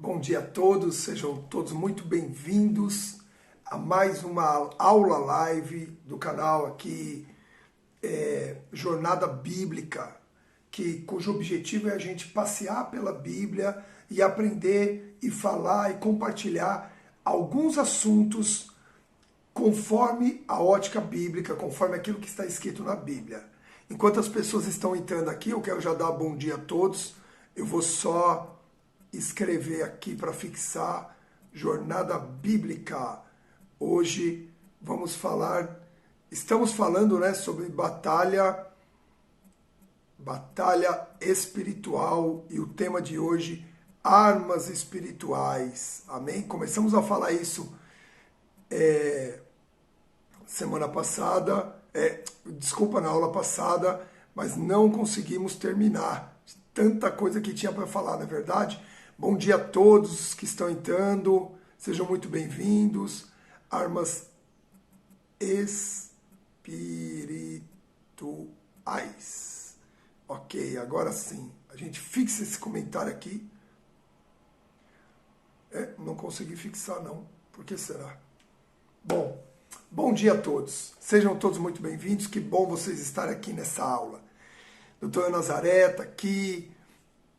Bom dia a todos, sejam todos muito bem-vindos a mais uma aula live do canal aqui, Jornada Bíblica, cujo objetivo é a gente passear pela Bíblia e aprender e falar e compartilhar alguns assuntos conforme a ótica bíblica, conforme aquilo que está escrito na Bíblia. Enquanto as pessoas estão entrando aqui, eu quero já dar bom dia a todos. Eu vou só escrever aqui para fixar Jornada Bíblica. Hoje estamos falando, sobre batalha espiritual, e o tema de hoje, armas espirituais. Amém? Começamos a falar isso semana passada, na aula passada, mas não conseguimos terminar. Tanta coisa que tinha para falar, não é verdade? Bom dia a todos que estão entrando, sejam muito bem-vindos. Armas espirituais. Ok, agora sim. A gente fixa esse comentário aqui. Não consegui fixar não. Por que será? Bom dia a todos. Sejam todos muito bem-vindos. Que bom vocês estarem aqui nessa aula. Doutora Nazaré está aqui.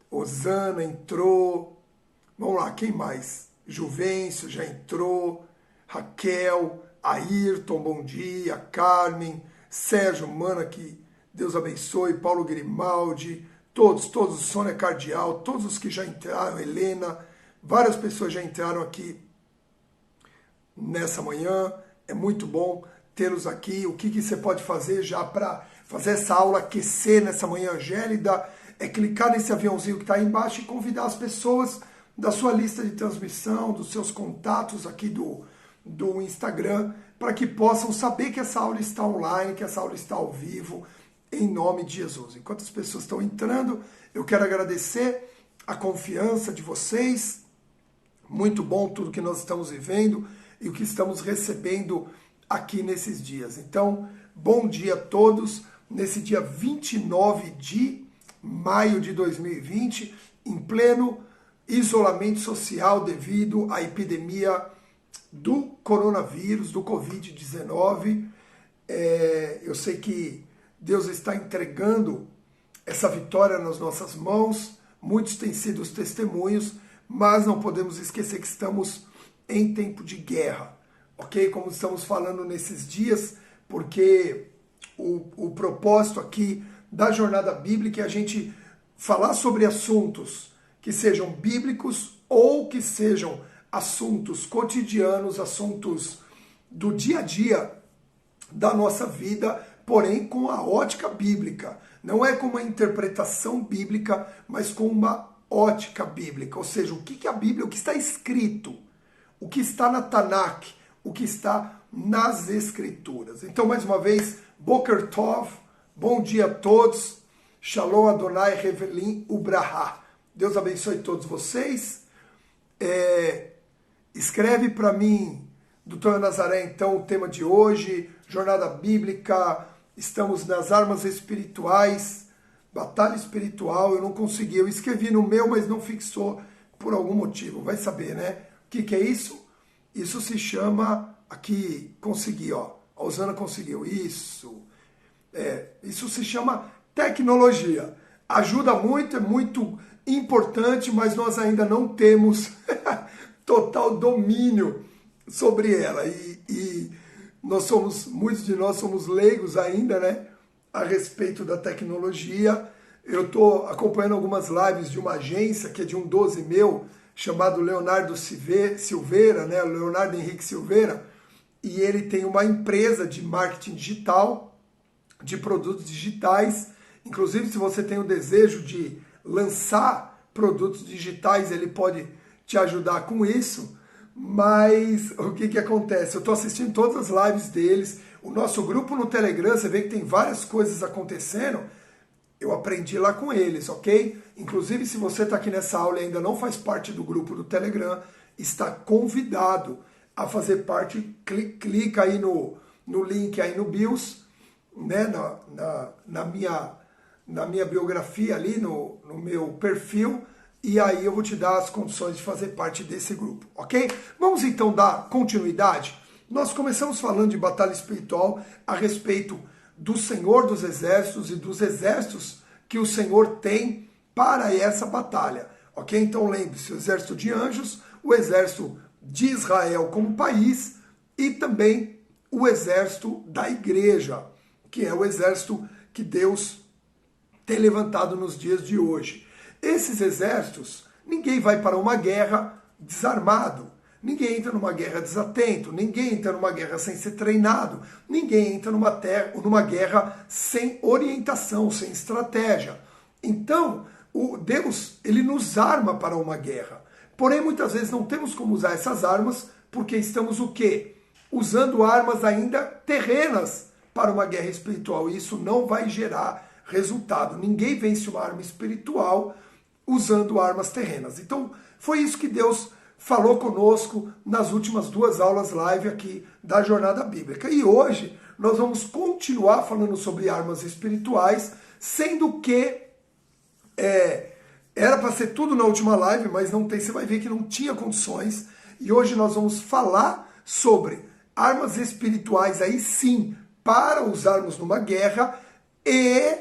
Osana entrou. Vamos lá, quem mais? Juvencio já entrou. Raquel, Ayrton, bom dia. Carmen, Sérgio, Mana, que Deus abençoe. Paulo Grimaldi, todos, Sônia Cardial, todos os que já entraram, Helena, várias pessoas já entraram aqui nessa manhã. É muito bom tê-los aqui. O que você pode fazer já para fazer essa aula aquecer nessa manhã gélida? É clicar nesse aviãozinho que está aí embaixo e convidar as pessoas da sua lista de transmissão, dos seus contatos aqui do Instagram, para que possam saber que essa aula está online, que essa aula está ao vivo, em nome de Jesus. Enquanto as pessoas estão entrando, eu quero agradecer a confiança de vocês. Muito bom tudo que nós estamos vivendo e o que estamos recebendo aqui nesses dias. Então, bom dia a todos, nesse dia 29 de maio de 2020, em pleno isolamento social devido à epidemia do coronavírus, do Covid-19. Eu sei que Deus está entregando essa vitória nas nossas mãos, muitos têm sido os testemunhos, mas não podemos esquecer que estamos em tempo de guerra, ok? Como estamos falando nesses dias, porque o propósito aqui da Jornada Bíblica é a gente falar sobre assuntos que sejam bíblicos ou que sejam assuntos cotidianos, assuntos do dia a dia da nossa vida, porém com a ótica bíblica. Não é com uma interpretação bíblica, mas com uma ótica bíblica. Ou seja, o que é a Bíblia, o que está escrito, o que está na Tanakh, o que está nas Escrituras. Então, mais uma vez, Boker Tov, bom dia a todos. Shalom Adonai Revelim Ubrahá. Deus abençoe todos vocês. Escreve para mim, doutora Nazaré, então, o tema de hoje, Jornada Bíblica, estamos nas armas espirituais, batalha espiritual. Eu não consegui, eu escrevi no meu, mas não fixou por algum motivo. Vai saber, né? O que é isso? Isso se chama, aqui, consegui, ó. A Osana conseguiu, isso. Isso se chama tecnologia. Ajuda muito, é muito importante, mas nós ainda não temos total domínio sobre ela. E muitos de nós somos leigos ainda, né, a respeito da tecnologia. Eu estou acompanhando algumas lives de uma agência, que é de um 12 meu, chamado Leonardo Silveira, né, Leonardo Henrique Silveira, e ele tem uma empresa de marketing digital, de produtos digitais. Inclusive, se você tem o desejo de lançar produtos digitais, ele pode te ajudar com isso. Mas o que acontece? Eu estou assistindo todas as lives deles. O nosso grupo no Telegram, você vê que tem várias coisas acontecendo. Eu aprendi lá com eles, ok? Inclusive, se você está aqui nessa aula e ainda não faz parte do grupo do Telegram, está convidado a fazer parte. Clica aí no link aí no BIOS, né? na minha biografia ali, no meu perfil, e aí eu vou te dar as condições de fazer parte desse grupo, ok? Vamos então dar continuidade. Nós começamos falando de batalha espiritual a respeito do Senhor dos Exércitos e dos exércitos que o Senhor tem para essa batalha, ok? Então lembre-se, o exército de anjos, o exército de Israel como país e também o exército da igreja, que é o exército que Deus tem levantado nos dias de hoje. Esses exércitos, ninguém vai para uma guerra desarmado, ninguém entra numa guerra desatento, ninguém entra numa guerra sem ser treinado, ninguém entra numa guerra sem orientação, sem estratégia. Então, Deus, ele nos arma para uma guerra. Porém, muitas vezes não temos como usar essas armas porque estamos o quê? Usando armas ainda terrenas para uma guerra espiritual. E isso não vai gerar resultado. Ninguém vence uma arma espiritual usando armas terrenas. Então, foi isso que Deus falou conosco nas últimas 2 aulas live aqui da Jornada Bíblica. E hoje nós vamos continuar falando sobre armas espirituais, sendo que era para ser tudo na última live, mas não tem, você vai ver que não tinha condições. E hoje nós vamos falar sobre armas espirituais aí sim, para usarmos numa guerra e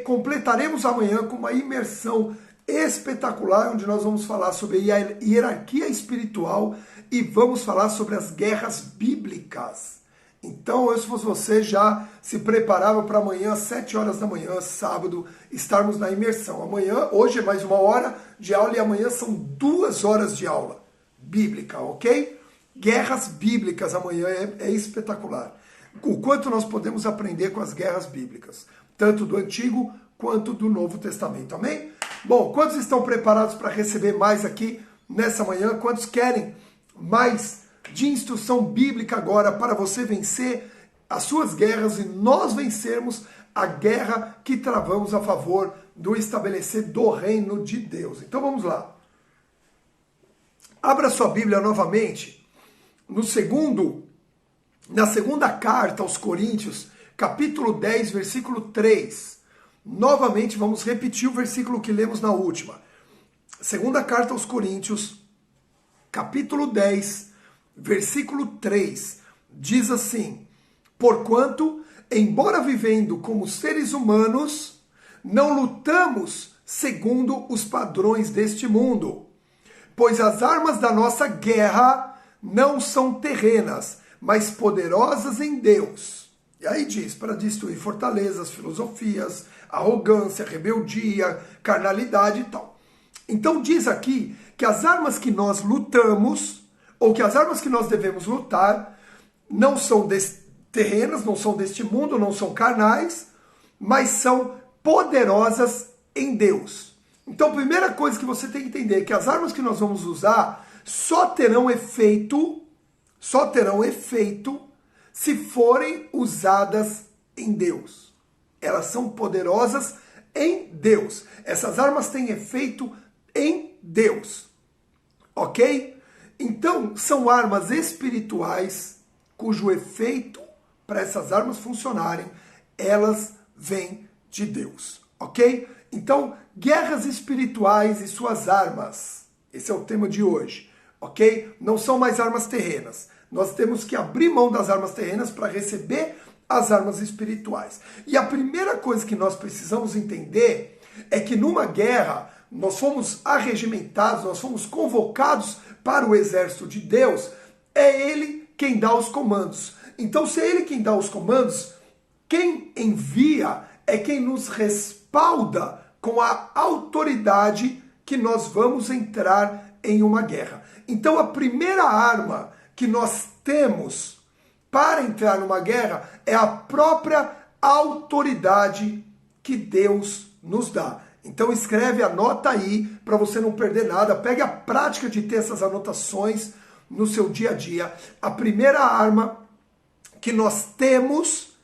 completaremos amanhã com uma imersão espetacular, onde nós vamos falar sobre a hierarquia espiritual e vamos falar sobre as guerras bíblicas. Então, eu, se fosse você, já se preparava para amanhã, às 7 horas da manhã, sábado, estarmos na imersão. Amanhã, hoje é mais 1 hora de aula e amanhã são 2 horas de aula bíblica, ok? Guerras bíblicas amanhã é espetacular. O quanto nós podemos aprender com as guerras bíblicas, tanto do Antigo quanto do Novo Testamento, amém? Bom, quantos estão preparados para receber mais aqui nessa manhã? Quantos querem mais de instrução bíblica agora para você vencer as suas guerras e nós vencermos a guerra que travamos a favor do estabelecer do reino de Deus? Então vamos lá. Abra sua Bíblia novamente na segunda carta aos Coríntios, capítulo 10, versículo 3. Novamente, vamos repetir o versículo que lemos na última. Segunda carta aos Coríntios, capítulo 10, versículo 3. Diz assim: porquanto, embora vivendo como seres humanos, não lutamos segundo os padrões deste mundo, pois as armas da nossa guerra não são terrenas, mas poderosas em Deus. E aí diz, para destruir fortalezas, filosofias, arrogância, rebeldia, carnalidade e tal. Então diz aqui que as armas que nós lutamos, ou que as armas que nós devemos lutar, não são terrenas, não são deste mundo, não são carnais, mas são poderosas em Deus. Então a primeira coisa que você tem que entender é que as armas que nós vamos usar só terão efeito se forem usadas em Deus. Elas são poderosas em Deus. Essas armas têm efeito em Deus. Ok? Então, são armas espirituais cujo efeito para essas armas funcionarem, elas vêm de Deus. Ok? Então, guerras espirituais e suas armas. Esse é o tema de hoje. Ok? Não são mais armas terrenas. Nós temos que abrir mão das armas terrenas para receber as armas espirituais. E a primeira coisa que nós precisamos entender é que numa guerra nós fomos arregimentados, nós fomos convocados para o exército de Deus. É Ele quem dá os comandos. Então, se é Ele quem dá os comandos, quem envia é quem nos respalda com a autoridade que nós vamos entrar em uma guerra. Então, a primeira arma que nós temos para entrar numa guerra é a própria autoridade que Deus nos dá. Então escreve, anota aí, para você não perder nada. Pegue a prática de ter essas anotações no seu dia a dia. A primeira arma que nós temos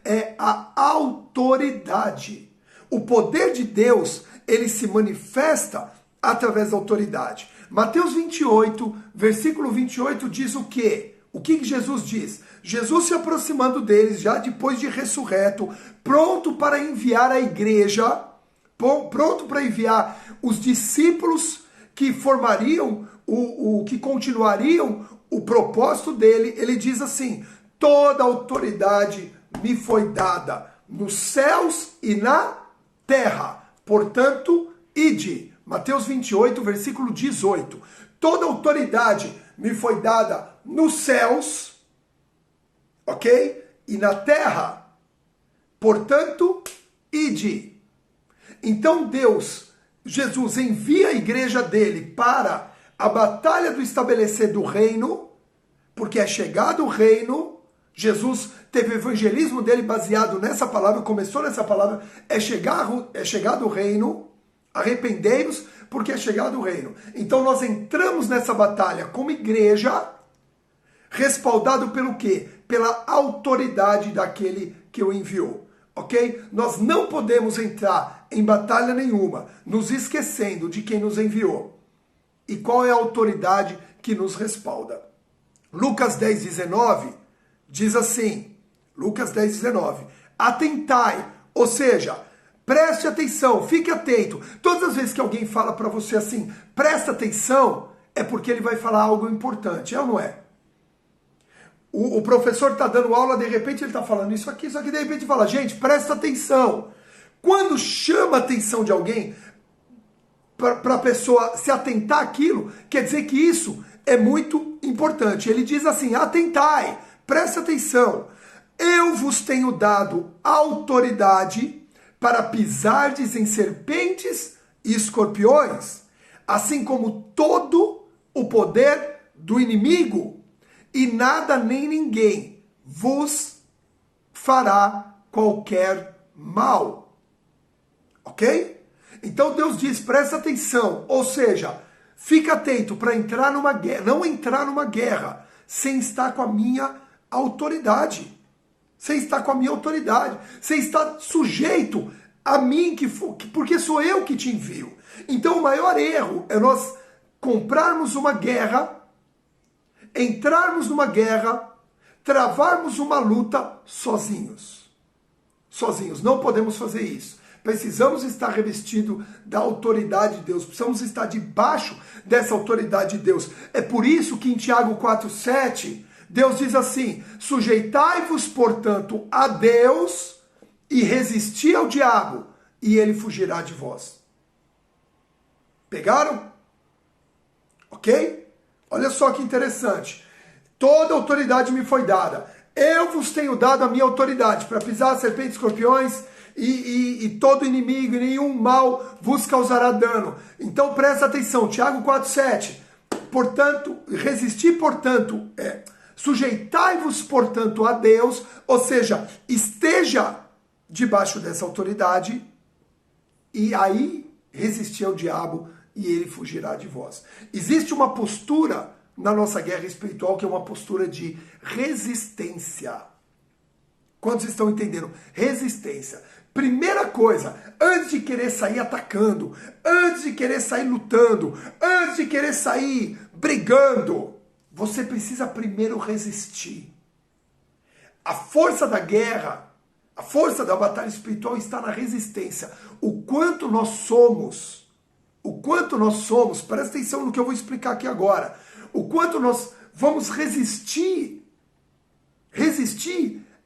é a autoridade. O poder de Deus, ele se manifesta através da autoridade. Mateus 28, versículo 28 diz o quê? O que Jesus diz? Jesus se aproximando deles, já depois de ressurreto, pronto para enviar a igreja, pronto para enviar os discípulos que formariam, que continuariam o propósito dele. Ele diz assim: toda autoridade me foi dada nos céus e na terra, portanto, ide. Mateus 28, versículo 18. Toda autoridade me foi dada nos céus, ok? E na terra, portanto, ide. Então Jesus envia a igreja dele para a batalha do estabelecer do reino, porque é chegado o reino. Jesus teve o evangelismo dele baseado nessa palavra, começou nessa palavra, é chegado o reino, arrependei-vos, porque é chegado o reino. Então nós entramos nessa batalha como igreja, respaldado pelo quê? Pela autoridade daquele que o enviou, ok? Nós não podemos entrar em batalha nenhuma, nos esquecendo de quem nos enviou. E qual é a autoridade que nos respalda? Lucas 10, 19 diz assim, Lucas 10, 19, atentai, ou seja, preste atenção, fique atento. Todas as vezes que alguém fala para você assim, presta atenção, é porque ele vai falar algo importante, é ou não é? O professor está dando aula, de repente ele está falando isso aqui, de repente fala, gente, presta atenção. Quando chama a atenção de alguém, para a pessoa se atentar àquilo, quer dizer que isso é muito importante. Ele diz assim, atentai, presta atenção. Eu vos tenho dado autoridade para pisardes em serpentes e escorpiões, assim como todo o poder do inimigo, e nada nem ninguém vos fará qualquer mal. Ok? Então Deus diz, presta atenção, ou seja, fica atento para entrar numa guerra, não entrar numa guerra sem estar com a minha autoridade. Sem estar com a minha autoridade, sem estar sujeito a mim, porque sou eu que te envio. Então o maior erro é nós comprarmos uma guerra, entrarmos numa guerra, travarmos uma luta sozinhos. Sozinhos, não podemos fazer isso. Precisamos estar revestidos da autoridade de Deus, precisamos estar debaixo dessa autoridade de Deus. É por isso que em Tiago 4,7, Deus diz assim, sujeitai-vos, portanto, a Deus e resisti ao diabo, e ele fugirá de vós. Pegaram? Ok? Olha só que interessante. Toda autoridade me foi dada. Eu vos tenho dado a minha autoridade para pisar serpentes, escorpiões e todo inimigo, e nenhum mal vos causará dano. Então presta atenção, Tiago 4,7. Portanto, resisti, portanto, sujeitai-vos, portanto, a Deus, ou seja, esteja debaixo dessa autoridade, e aí resistir ao diabo, e ele fugirá de vós. Existe uma postura na nossa guerra espiritual que é uma postura de resistência. Quantos estão entendendo? Resistência. Primeira coisa, antes de querer sair atacando, antes de querer sair lutando, antes de querer sair brigando, você precisa primeiro resistir. A força da guerra, a força da batalha espiritual está na resistência. O quanto nós somos, presta atenção no que eu vou explicar aqui agora, o quanto nós vamos resistir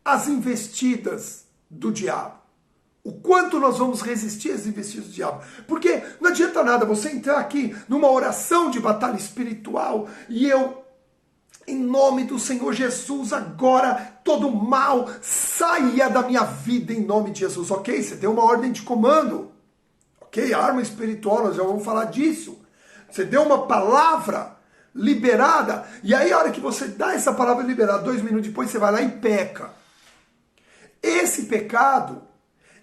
às investidas do diabo. O quanto nós vamos resistir às investidas do diabo. Porque não adianta nada você entrar aqui numa oração de batalha espiritual e eu, em nome do Senhor Jesus, agora todo mal saia da minha vida em nome de Jesus, ok? Você deu uma ordem de comando, ok? A arma espiritual, nós já vamos falar disso. Você deu uma palavra liberada, e aí a hora que você dá essa palavra liberada, 2 minutos depois você vai lá e peca. Esse pecado,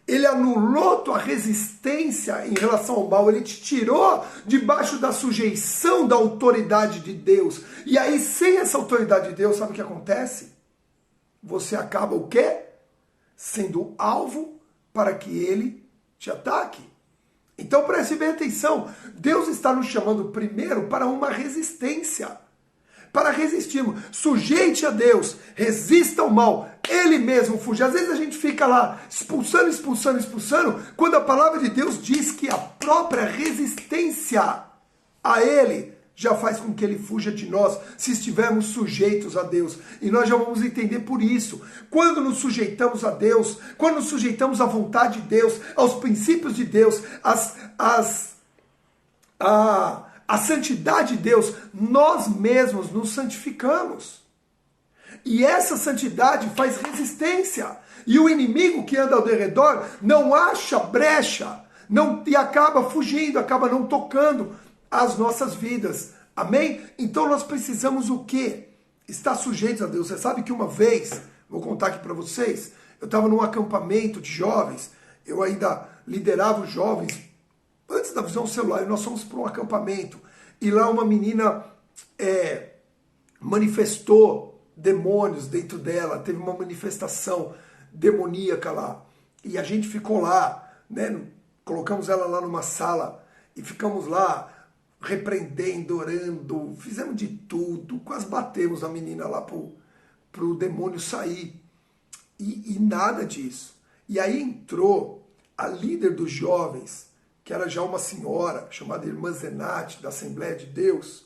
ele anulou tua resistência em relação ao mal, ele te tirou debaixo da sujeição da autoridade de Deus. E aí, sem essa autoridade de Deus, sabe o que acontece? Você acaba o quê? Sendo alvo para que ele te ataque. Então preste bem atenção, Deus está nos chamando primeiro para uma resistência. Para resistirmos, sujeite a Deus, resista ao mal, ele mesmo fugir. Às vezes a gente fica lá expulsando, quando a palavra de Deus diz que a própria resistência a ele já faz com que ele fuja de nós, se estivermos sujeitos a Deus. E nós já vamos entender por isso. Quando nos sujeitamos a Deus, quando nos sujeitamos à vontade de Deus, aos princípios de Deus, a santidade de Deus, nós mesmos nos santificamos. E essa santidade faz resistência. E o inimigo que anda ao redor não acha brecha, e acaba fugindo, acaba não tocando as nossas vidas. Amém? Então nós precisamos o quê? Estar sujeitos a Deus. Você sabe que uma vez, vou contar aqui para vocês, eu estava num acampamento de jovens, eu ainda liderava os jovens, antes da visão celular, e nós fomos para um acampamento, e lá uma menina manifestou demônios dentro dela, teve uma manifestação demoníaca lá, e a gente ficou lá, né? Colocamos ela lá numa sala, e ficamos lá, repreendendo, orando, fizemos de tudo, quase batemos a menina lá pro demônio sair. E nada disso. E aí entrou a líder dos jovens, que era já uma senhora, chamada Irmã Zenate, da Assembleia de Deus,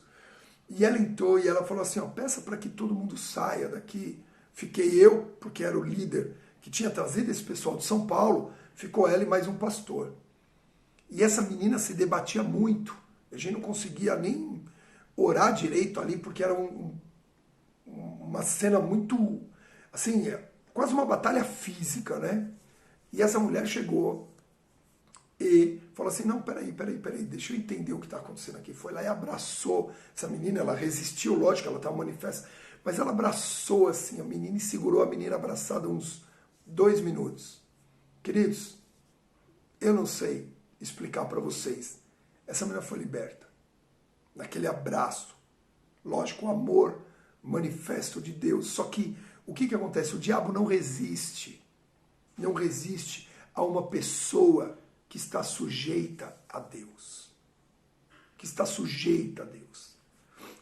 e ela entrou e ela falou assim, ó, peça para que todo mundo saia daqui. Fiquei eu, porque era o líder, que tinha trazido esse pessoal de São Paulo, ficou ela e mais um pastor. E essa menina se debatia muito. A gente não conseguia nem orar direito ali, porque era uma cena muito, assim, quase uma batalha física, né? E essa mulher chegou e falou assim, não, peraí, deixa eu entender o que está acontecendo aqui. Foi lá e abraçou essa menina, ela resistiu, lógico, ela estava manifesta, mas ela abraçou assim a menina e segurou a menina abraçada uns 2 minutos. Queridos, eu não sei explicar para vocês. Essa mulher foi liberta, naquele abraço, lógico, o amor manifesto de Deus. Só que o que acontece? O diabo não resiste a uma pessoa que está sujeita a Deus.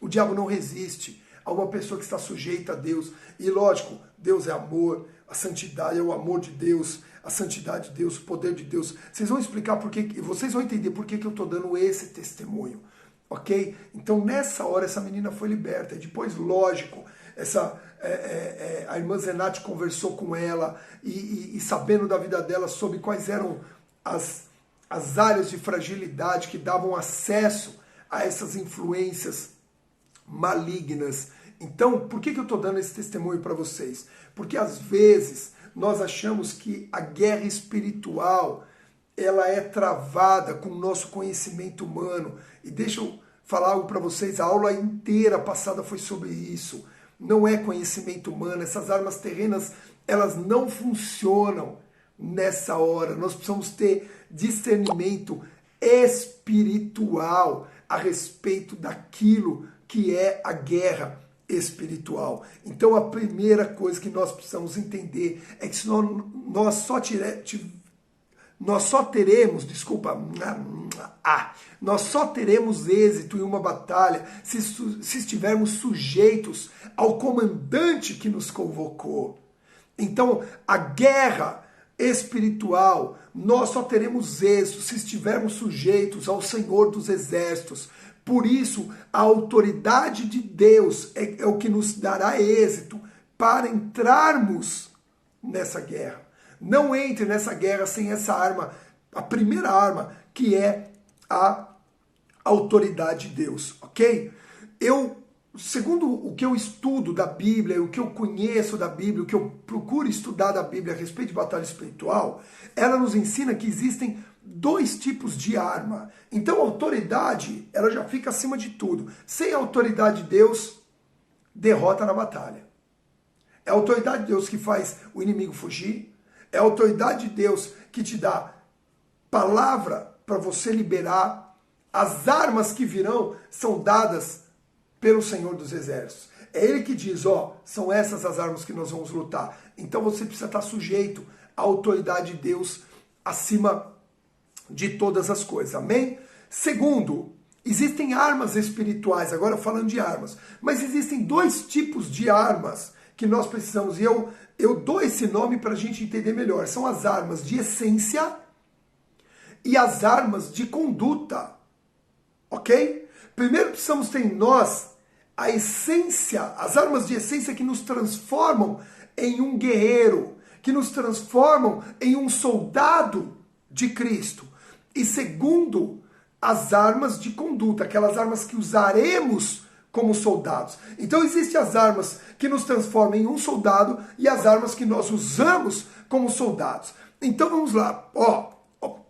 O diabo não resiste a uma pessoa que está sujeita a Deus. E lógico, Deus é amor, a santidade é o amor de Deus, a santidade de Deus, o poder de Deus. Vocês vão explicar por que, vocês vão entender por que eu estou dando esse testemunho, ok? Então nessa hora essa menina foi liberta. E depois, lógico, a irmã Zenate conversou com ela e sabendo da vida dela, sobre quais eram as áreas de fragilidade que davam acesso a essas influências malignas. Então, por que eu estou dando esse testemunho para vocês? Porque às vezes nós achamos que a guerra espiritual ela é travada com o nosso conhecimento humano. E deixa eu falar algo para vocês, a aula inteira passada foi sobre isso. Não é conhecimento humano, essas armas terrenas, elas não funcionam nessa hora. Nós precisamos ter discernimento espiritual a respeito daquilo que é a guerra espiritual. Então a primeira coisa que nós precisamos entender é que nós só teremos êxito em uma batalha se estivermos sujeitos ao comandante que nos convocou. Então a guerra espiritual, nós só teremos êxito se estivermos sujeitos ao Senhor dos Exércitos. Por isso, a autoridade de Deus é o que nos dará êxito para entrarmos nessa guerra. Não entre nessa guerra sem essa arma, a primeira arma, que é a autoridade de Deus, ok? Segundo o que eu estudo da Bíblia, o que eu conheço da Bíblia, o que eu procuro estudar da Bíblia a respeito de batalha espiritual, ela nos ensina que existem 2 tipos de arma. Então a autoridade, ela já fica acima de tudo. Sem a autoridade de Deus, derrota na batalha. É a autoridade de Deus que faz o inimigo fugir. É a autoridade de Deus que te dá palavra para você liberar. As armas que virão são dadas pelo Senhor dos Exércitos. É Ele que diz, ó, são essas as armas que nós vamos lutar. Então você precisa estar sujeito à autoridade de Deus acima de todas as coisas, amém? Segundo, existem armas espirituais, agora falando de armas, mas existem 2 tipos de armas que nós precisamos, e eu dou esse nome para a gente entender melhor, são as armas de essência e as armas de conduta, ok? Primeiro precisamos ter em nós a essência, as armas de essência que nos transformam em um guerreiro, que nos transformam em um soldado de Cristo. E segundo, as armas de conduta, aquelas armas que usaremos como soldados. Então existem as armas que nos transformam em um soldado e as armas que nós usamos como soldados. Então vamos lá,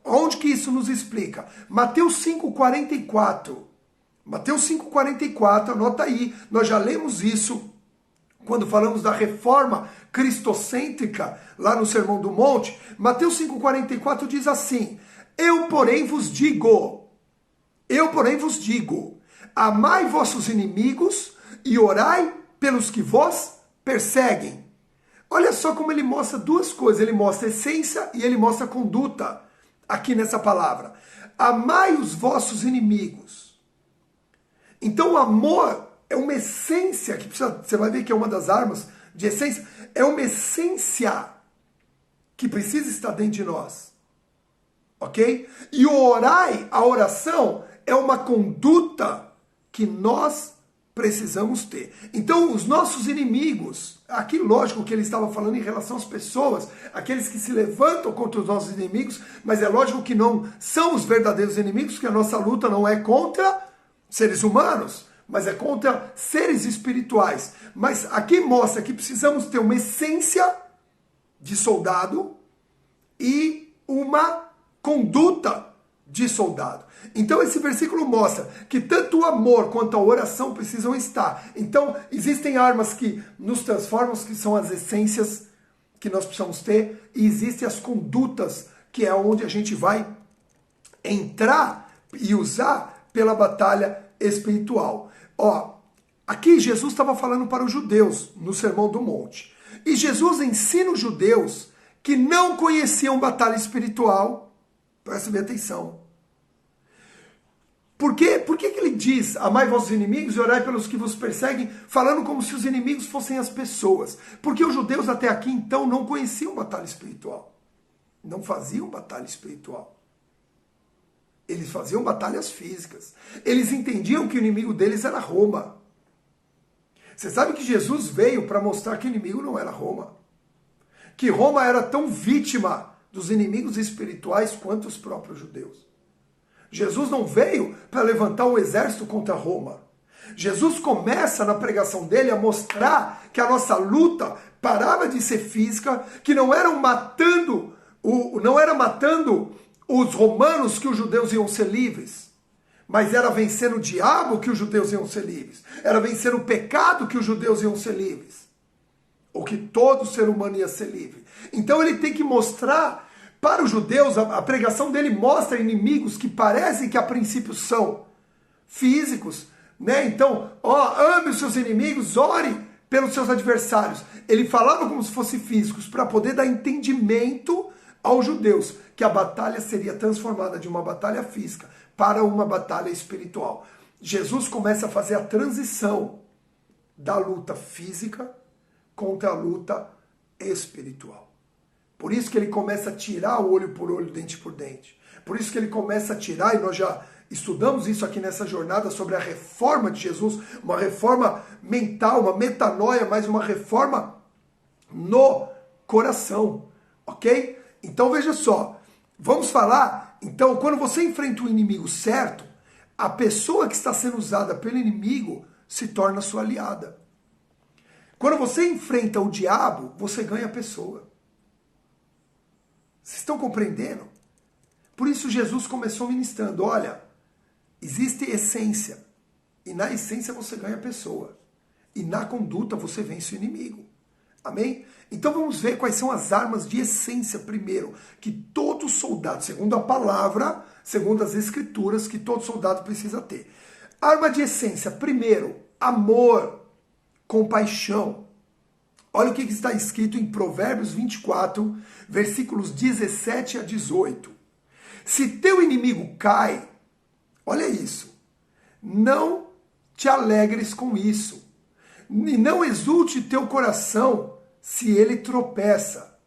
onde que isso nos explica? Mateus 5,44. Mateus 5,44, anota aí, nós já lemos isso quando falamos da reforma cristocêntrica lá no Sermão do Monte. Mateus 5,44 diz assim: eu, porém, vos digo, amai vossos inimigos e orai pelos que vos perseguem. Olha só como ele mostra duas coisas, ele mostra essência e ele mostra conduta aqui nessa palavra. Amai os vossos inimigos. Então o amor é uma essência, que precisa, você vai ver que é uma das armas de essência, é uma essência que precisa estar dentro de nós. Ok? E o orai, a oração, é uma conduta que nós precisamos ter. Então, os nossos inimigos, aqui lógico que ele estava falando em relação às pessoas, aqueles que se levantam contra os nossos inimigos, mas é lógico que não são os verdadeiros inimigos, que a nossa luta não é contra seres humanos, mas é contra seres espirituais. Mas aqui mostra que precisamos ter uma essência de soldado e uma conduta de soldado. Então esse versículo mostra que tanto o amor quanto a oração precisam estar. Então existem armas que nos transformam, que são as essências que nós precisamos ter, e existem as condutas, que é onde a gente vai entrar e usar pela batalha espiritual. Aqui Jesus estava falando para os judeus no Sermão do Monte. E Jesus ensina os judeus que não conheciam batalha espiritual. Presta bem atenção. Por quê? Por que ele diz, amai vossos inimigos e orai pelos que vos perseguem, falando como se os inimigos fossem as pessoas? Porque os judeus até aqui, então, não conheciam batalha espiritual. Não faziam batalha espiritual. Eles faziam batalhas físicas. Eles entendiam que o inimigo deles era Roma. Você sabe que Jesus veio para mostrar que o inimigo não era Roma. Que Roma era tão vítima dos inimigos espirituais quanto os próprios judeus. Jesus não veio para levantar um exército contra Roma. Jesus começa na pregação dele a mostrar que a nossa luta parava de ser física, que não era matando os romanos que os judeus iam ser livres, mas era vencendo o diabo que os judeus iam ser livres. Era vencendo o pecado que os judeus iam ser livres. Ou que todo ser humano ia ser livre. Então ele tem que mostrar para os judeus, a pregação dele mostra inimigos que parecem que a princípio são físicos, né? Então, ame os seus inimigos, ore pelos seus adversários. Ele falava como se fossem físicos, para poder dar entendimento aos judeus que a batalha seria transformada de uma batalha física para uma batalha espiritual. Jesus começa a fazer a transição da luta física contra a luta espiritual. Por isso que ele começa a tirar o olho por olho, dente por dente. Por isso que ele começa a tirar, e nós já estudamos isso aqui nessa jornada sobre a reforma de Jesus, uma reforma mental, uma metanoia, mas uma reforma no coração, ok? Então veja só, vamos falar, então quando você enfrenta o inimigo certo, a pessoa que está sendo usada pelo inimigo se torna sua aliada. Quando você enfrenta o diabo, você ganha a pessoa. Vocês estão compreendendo? Por isso Jesus começou ministrando, olha, existe essência, e na essência você ganha a pessoa, e na conduta você vence o inimigo. Amém? Então vamos ver quais são as armas de essência primeiro, que todo soldado, segundo a palavra, segundo as escrituras, que todo soldado precisa ter. Arma de essência, primeiro, amor, compaixão. Olha o que está escrito em Provérbios 24, versículos 17 a 18. Se teu inimigo cai, olha isso, não te alegres com isso. E não exulte teu coração se ele tropeça,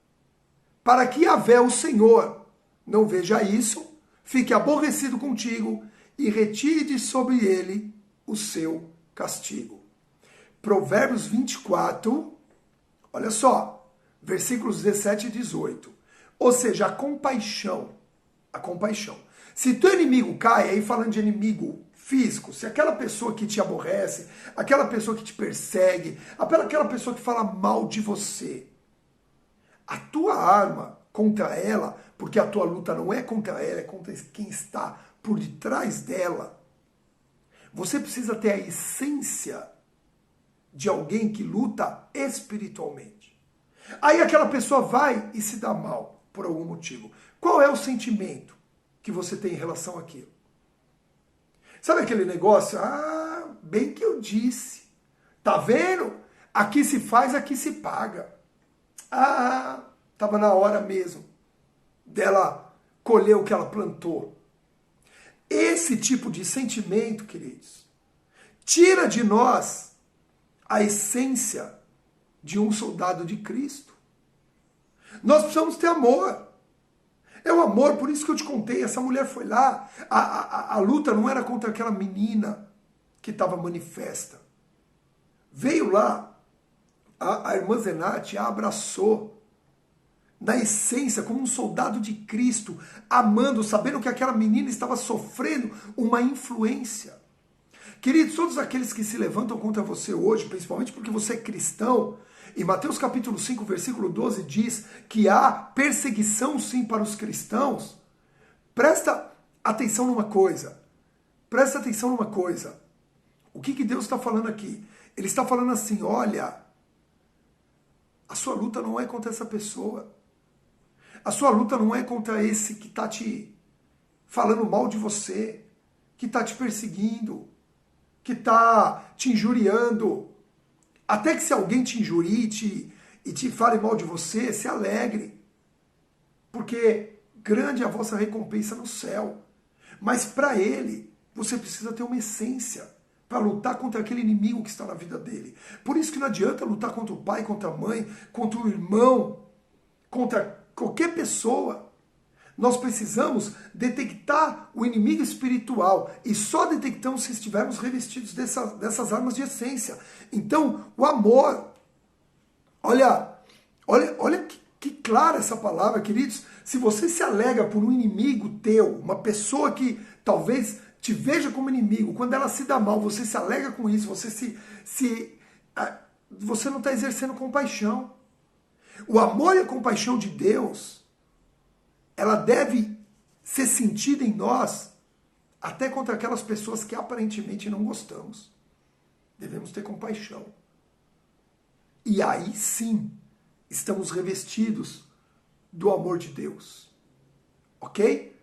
para que Yahvé, o Senhor, não veja isso, fique aborrecido contigo e retire de sobre ele o seu castigo. Provérbios 24, olha só, versículos 17 e 18. Ou seja, a compaixão. Se teu inimigo cai, aí falando de inimigo físico, se aquela pessoa que te aborrece, aquela pessoa que te persegue, aquela pessoa que fala mal de você, a tua arma contra ela, porque a tua luta não é contra ela, é contra quem está por detrás dela, você precisa ter a essência de alguém que luta espiritualmente. Aí aquela pessoa vai e se dá mal por algum motivo. Qual é o sentimento que você tem em relação àquilo? Sabe aquele negócio? Ah, bem que eu disse. Tá vendo? Aqui se faz, aqui se paga. Ah, estava na hora mesmo dela colher o que ela plantou. Esse tipo de sentimento, queridos, tira de nós a essência de um soldado de Cristo. Nós precisamos ter amor. É o amor, por isso que eu te contei, essa mulher foi lá, a luta não era contra aquela menina que estava manifesta. Veio lá, a irmã Zenate a abraçou, na essência, como um soldado de Cristo, amando, sabendo que aquela menina estava sofrendo uma influência. Queridos, todos aqueles que se levantam contra você hoje, principalmente porque você é cristão, em Mateus capítulo 5, versículo 12, diz que há perseguição sim para os cristãos. Presta atenção numa coisa. O que Deus está falando aqui? Ele está falando assim, olha, a sua luta não é contra essa pessoa. A sua luta não é contra esse que está te falando mal de você, que está te perseguindo, que está te injuriando. Até que se alguém te injurie e te fale mal de você, se alegre. Porque grande é a vossa recompensa no céu. Mas para ele, você precisa ter uma essência para lutar contra aquele inimigo que está na vida dele. Por isso que não adianta lutar contra o pai, contra a mãe, contra o irmão, contra qualquer pessoa. Nós precisamos detectar o inimigo espiritual e só detectamos se estivermos revestidos dessas armas de essência. Então, o amor. Olha que clara essa palavra, queridos. Se você se alega por um inimigo teu, uma pessoa que talvez te veja como inimigo, quando ela se dá mal, você se alega com isso, você não está exercendo compaixão. O amor e a compaixão de Deus, ela deve ser sentida em nós até contra aquelas pessoas que aparentemente não gostamos. Devemos ter compaixão. E aí sim, estamos revestidos do amor de Deus. Ok?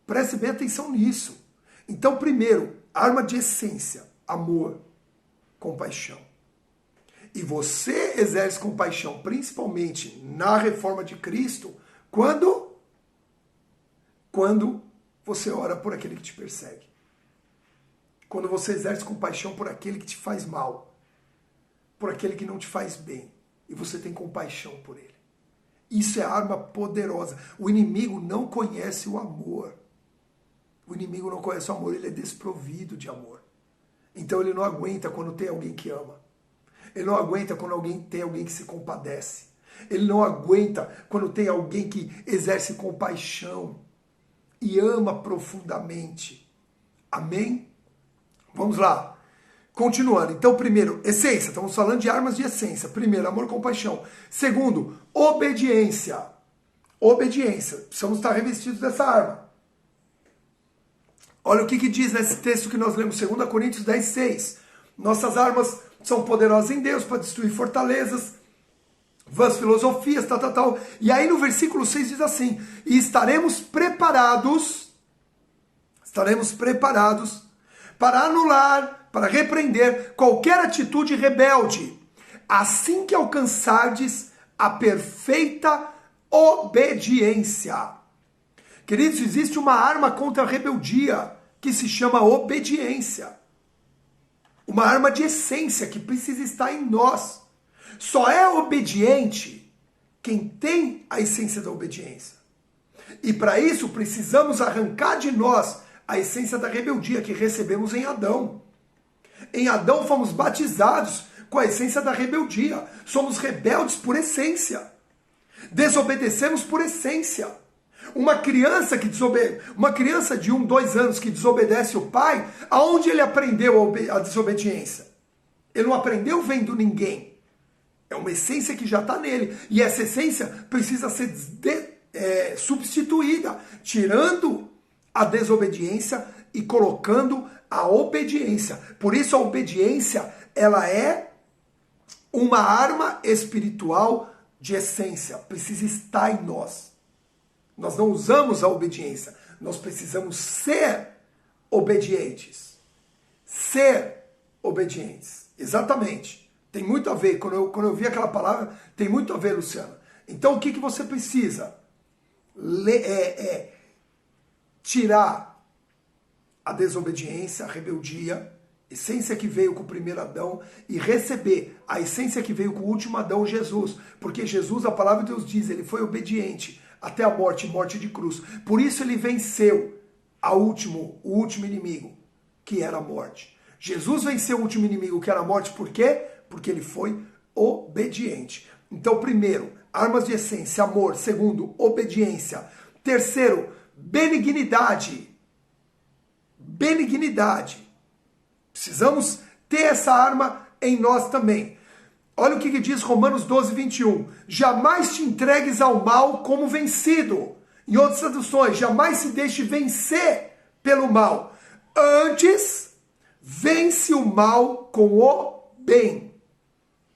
Preste bem atenção nisso. Então, primeiro, arma de essência, amor, compaixão. E você exerce compaixão, principalmente na reforma de Cristo, quando você ora por aquele que te persegue. Quando você exerce compaixão por aquele que te faz mal, por aquele que não te faz bem, e você tem compaixão por ele. Isso é arma poderosa. O inimigo não conhece o amor. O inimigo não conhece o amor, ele é desprovido de amor. Então ele não aguenta quando tem alguém que ama. Ele não aguenta quando tem alguém que se compadece. Ele não aguenta quando tem alguém que exerce compaixão e ama profundamente. Amém? Vamos lá. Continuando. Então, primeiro, essência. Estamos falando de armas de essência. Primeiro, amor e compaixão. Segundo, obediência. Obediência. Precisamos estar revestidos dessa arma. Olha o que diz nesse texto que nós lemos, 2 Coríntios 10, 6. Nossas armas são poderosas em Deus para destruir fortalezas, vãs filosofias, tal. E aí no versículo 6 diz assim, e estaremos preparados para anular, para repreender qualquer atitude rebelde, assim que alcançardes a perfeita obediência. Queridos, existe uma arma contra a rebeldia, que se chama obediência. uma arma de essência que precisa estar em nós. Só é obediente quem tem a essência da obediência. E para isso precisamos arrancar de nós a essência da rebeldia que recebemos em Adão. Em Adão fomos batizados com a essência da rebeldia. Somos rebeldes por essência. Desobedecemos por essência. Uma criança de 1, 2 anos que desobedece o pai, aonde ele aprendeu a desobediência? Ele não aprendeu vendo ninguém. É uma essência que já está nele. E essa essência precisa ser substituída, tirando a desobediência e colocando a obediência. Por isso a obediência, ela é uma arma espiritual de essência. Precisa estar em nós. Nós não usamos a obediência. Nós precisamos ser obedientes. Ser obedientes. Exatamente. Tem muito a ver. Quando eu vi aquela palavra, tem muito a ver, Luciana. Então o que você precisa? Tirar a desobediência, a rebeldia, essência que veio com o primeiro Adão, e receber a essência que veio com o último Adão, Jesus. Porque Jesus, a palavra de Deus diz, ele foi obediente até a morte de cruz. Por isso ele venceu o último inimigo, que era a morte. Jesus venceu o último inimigo, que era a morte, por quê? Porque ele foi obediente. Então, primeiro, armas de essência, amor. Segundo, obediência. Terceiro, benignidade. Benignidade. Precisamos ter essa arma em nós também. Olha o que diz Romanos 12, 21. Jamais te entregues ao mal como vencido. Em outras traduções, jamais se deixe vencer pelo mal. Antes, vence o mal com o bem.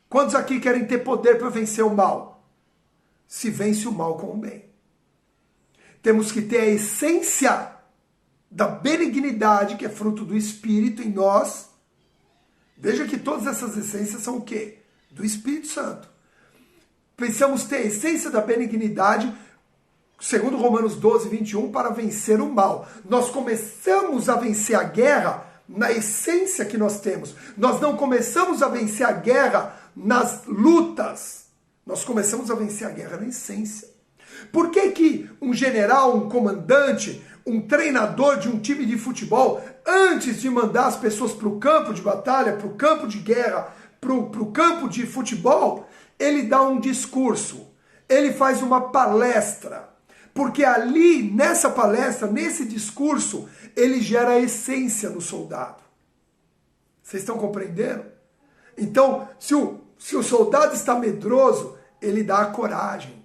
Quantos aqui querem ter poder para vencer o mal? Se vence o mal com o bem. Temos que ter a essência da benignidade, que é fruto do Espírito em nós. Veja que todas essas essências são o quê? Do Espírito Santo. Precisamos ter a essência da benignidade, segundo Romanos 12, 21, para vencer o mal. Nós começamos a vencer a guerra na essência que nós temos. Nós não começamos a vencer a guerra nas lutas. Nós começamos a vencer a guerra na essência. Por que um general, um comandante, um treinador de um time de futebol, antes de mandar as pessoas para o campo de batalha, para o campo de guerra, para o campo de futebol, ele dá um discurso, ele faz uma palestra, porque ali, nessa palestra, nesse discurso, ele gera a essência no soldado. Vocês estão compreendendo? Então, se o soldado está medroso, ele dá a coragem.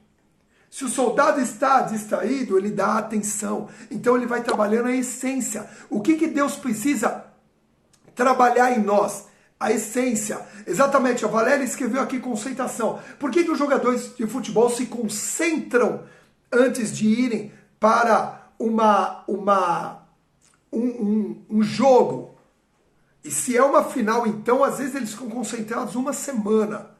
Se o soldado está distraído, ele dá a atenção. Então ele vai trabalhando a essência. O que Deus precisa trabalhar em nós? A essência. Exatamente, a Valéria escreveu aqui concentração. Por que os jogadores de futebol se concentram antes de irem para um jogo? E se é uma final, então, às vezes eles ficam concentrados uma semana.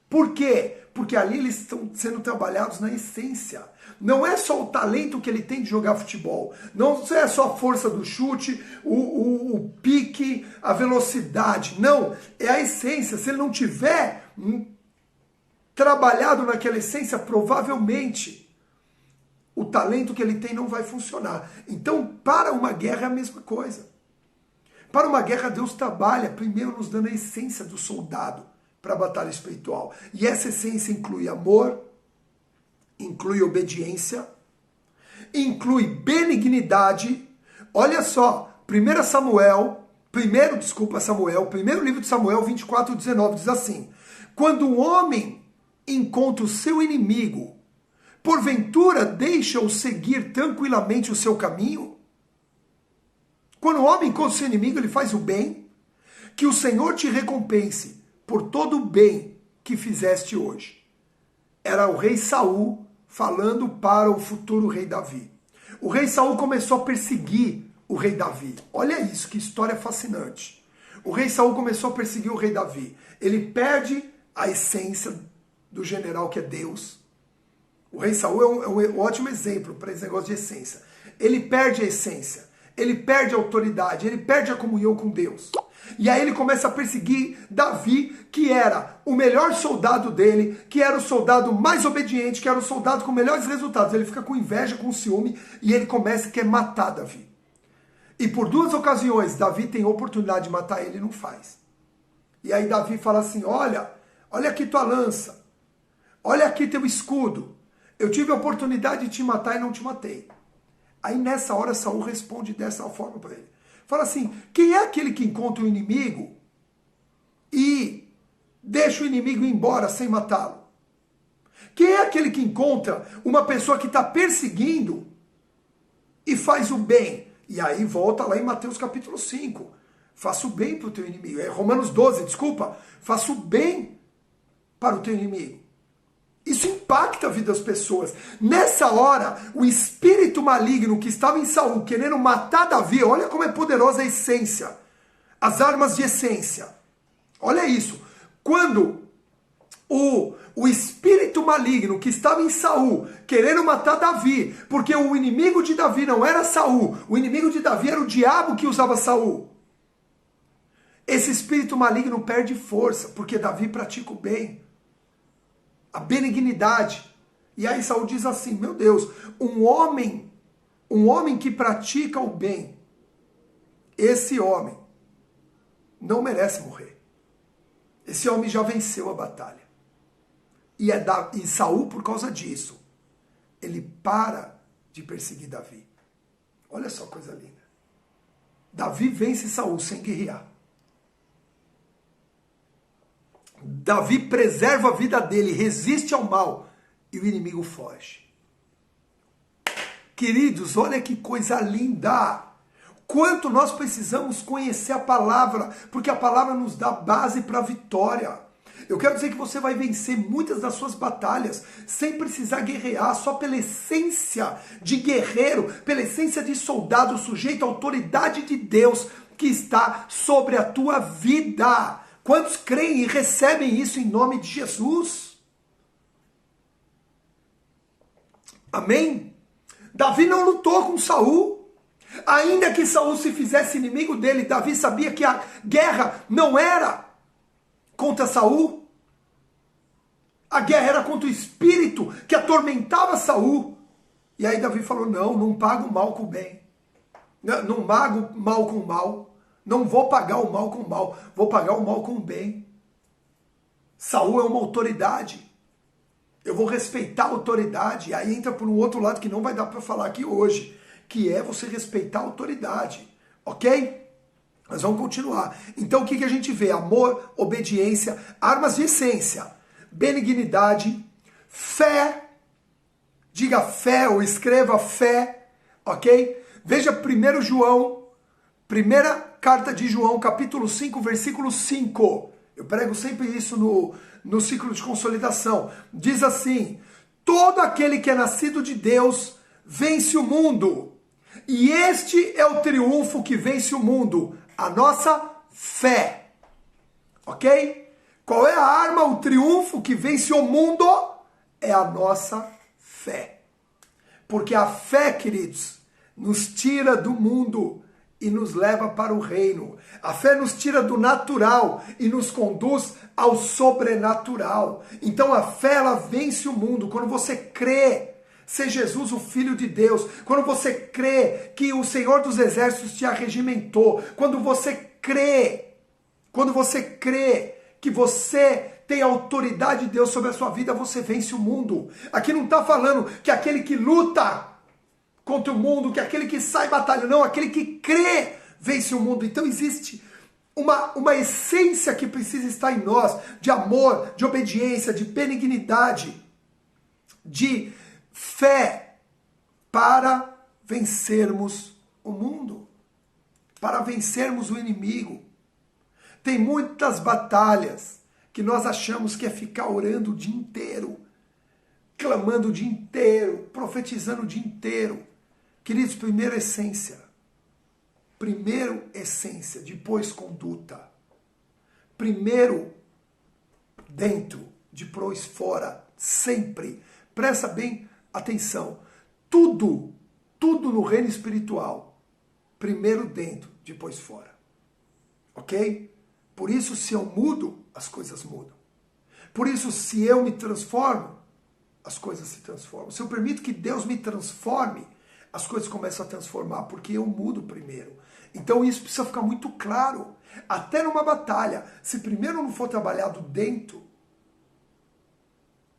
Por quê? Porque ali eles estão sendo trabalhados na essência. Não é só o talento que ele tem de jogar futebol. Não é só a força do chute, o pique, a velocidade. Não, é a essência. Se ele não tiver trabalhado naquela essência, provavelmente o talento que ele tem não vai funcionar. Então, para uma guerra é a mesma coisa. Para uma guerra, Deus trabalha primeiro nos dando a essência do soldado para a batalha espiritual. E essa essência inclui amor, inclui obediência, inclui benignidade. Olha só, 1 Samuel, primeiro livro de Samuel 24, 19, diz assim: quando um homem encontra o seu inimigo, porventura deixa-o seguir tranquilamente o seu caminho? Quando o homem encontra o seu inimigo, ele faz o bem, que o Senhor te recompense por todo o bem que fizeste hoje. Era o rei Saul falando para o futuro rei Davi. O rei Saul começou a perseguir o rei Davi. Olha isso, que história fascinante. O rei Saul começou a perseguir o rei Davi. Ele perde a essência do general que é Deus. O rei Saul é um ótimo exemplo para esse negócio de essência. Ele perde a essência, ele perde a autoridade, ele perde a comunhão com Deus. E aí ele começa a perseguir Davi, que era o melhor soldado dele, que era o soldado mais obediente, que era o soldado com melhores resultados. Ele fica com inveja, com ciúme, e ele começa a querer matar Davi. E por 2 ocasiões, Davi tem oportunidade de matar ele e não faz. E aí Davi fala assim, olha aqui tua lança, olha aqui teu escudo. Eu tive a oportunidade de te matar e não te matei. Aí nessa hora Saul responde dessa forma para ele. Fala assim, quem é aquele que encontra o inimigo e deixa o inimigo ir embora sem matá-lo? Quem é aquele que encontra uma pessoa que está perseguindo e faz o bem? E aí volta lá em Mateus capítulo 5. Faça o bem para o teu inimigo. É Romanos 12, desculpa. Faça o bem para o teu inimigo. Isso impacta a vida das pessoas. Nessa hora, o espírito maligno que estava em Saul, querendo matar Davi, olha como é poderosa a essência. As armas de essência. Olha isso. Quando o espírito maligno que estava em Saul, querendo matar Davi, porque o inimigo de Davi não era Saul, o inimigo de Davi era o diabo que usava Saul. Esse espírito maligno perde força, porque Davi pratica o bem. A benignidade. E aí Saul diz assim, meu Deus, um homem que pratica o bem, esse homem não merece morrer. Esse homem já venceu a batalha. E Saul, por causa disso, ele para de perseguir Davi. Olha só coisa linda. Davi vence Saul sem guerrear. Davi preserva a vida dele, resiste ao mal e o inimigo foge. Queridos, olha que coisa linda! Quanto nós precisamos conhecer a palavra, porque a palavra nos dá base para a vitória. Eu quero dizer que você vai vencer muitas das suas batalhas sem precisar guerrear, só pela essência de guerreiro, pela essência de soldado sujeito à autoridade de Deus que está sobre a tua vida. Quantos creem e recebem isso em nome de Jesus? Amém? Davi não lutou com Saul. Ainda que Saul se fizesse inimigo dele, Davi sabia que a guerra não era contra Saul. A guerra era contra o espírito que atormentava Saul. E aí Davi falou, não pago o mal com o bem. Não pago mal com o mal. Não vou pagar o mal com o mal, vou pagar o mal com o bem. Saul é uma autoridade. Eu vou respeitar a autoridade. E aí entra por um outro lado que não vai dar para falar aqui hoje, que é você respeitar a autoridade. Ok? Mas vamos continuar. Então o que a gente vê? Amor, obediência, armas de essência, benignidade, fé. Diga fé ou escreva fé. Ok? Veja 1 João, primeira carta de João, capítulo 5, versículo 5. Eu prego sempre isso no ciclo de consolidação. Diz assim, todo aquele que é nascido de Deus vence o mundo. E este é o triunfo que vence o mundo, a nossa fé. Ok? Qual é a arma, o triunfo que vence o mundo? É a nossa fé. Porque a fé, queridos, nos tira do mundo e nos leva para o reino. A fé nos tira do natural e nos conduz ao sobrenatural. Então a fé, ela vence o mundo. Quando você crê ser Jesus o Filho de Deus, quando você crê que o Senhor dos Exércitos te arregimentou, quando você crê que você tem a autoridade de Deus sobre a sua vida, você vence o mundo. Aqui não está falando que aquele que luta contra o mundo, que aquele que sai batalhando, não, aquele que crê vence o mundo. Então existe uma essência que precisa estar em nós, de amor, de obediência, de benignidade, de fé, para vencermos o mundo, para vencermos o inimigo. Tem muitas batalhas que nós achamos que é ficar orando o dia inteiro, clamando o dia inteiro, profetizando o dia inteiro. Queridos, primeiro essência, depois conduta. Primeiro dentro, depois fora, sempre. Presta bem atenção. Tudo no reino espiritual, primeiro dentro, depois fora. Ok? Por isso, se eu mudo, as coisas mudam. Por isso, se eu me transformo, as coisas se transformam. Se eu permito que Deus me transforme, as coisas começam a transformar, porque eu mudo primeiro. Então isso precisa ficar muito claro. Até numa batalha, se primeiro não for trabalhado dentro,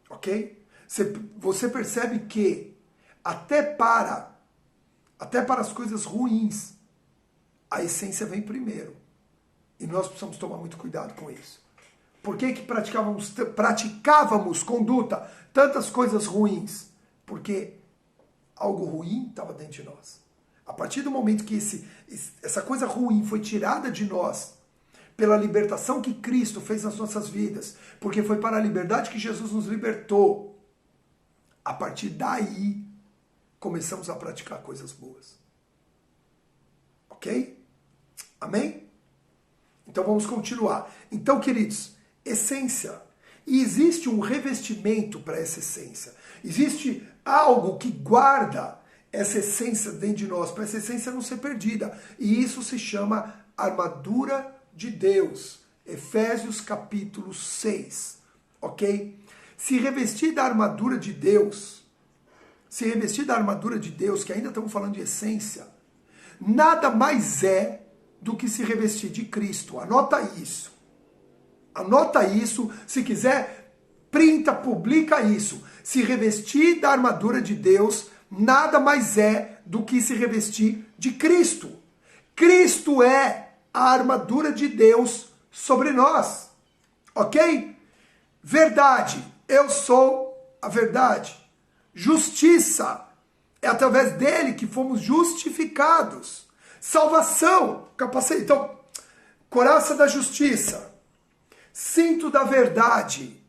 ok? Você percebe que até para as coisas ruins, a essência vem primeiro. E nós precisamos tomar muito cuidado com isso. Por que praticávamos conduta, tantas coisas ruins? Porque algo ruim estava dentro de nós. A partir do momento que essa coisa ruim foi tirada de nós, pela libertação que Cristo fez nas nossas vidas, porque foi para a liberdade que Jesus nos libertou, a partir daí, começamos a praticar coisas boas. Ok? Amém? Então vamos continuar. Então, queridos, essência. E existe um revestimento para essa essência. Existe algo que guarda essa essência dentro de nós, para essa essência não ser perdida. E isso se chama armadura de Deus. Efésios capítulo 6. Ok? Se revestir da armadura de Deus, que ainda estamos falando de essência, nada mais é do que se revestir de Cristo. Anota isso. Anota isso. Se quiser, printa, publica isso. Se revestir da armadura de Deus, nada mais é do que se revestir de Cristo. Cristo é a armadura de Deus sobre nós. Ok? Verdade. Eu sou a verdade. Justiça. É através dele que fomos justificados. Salvação. Capacete. Então, coraça da justiça. Cinto da verdade.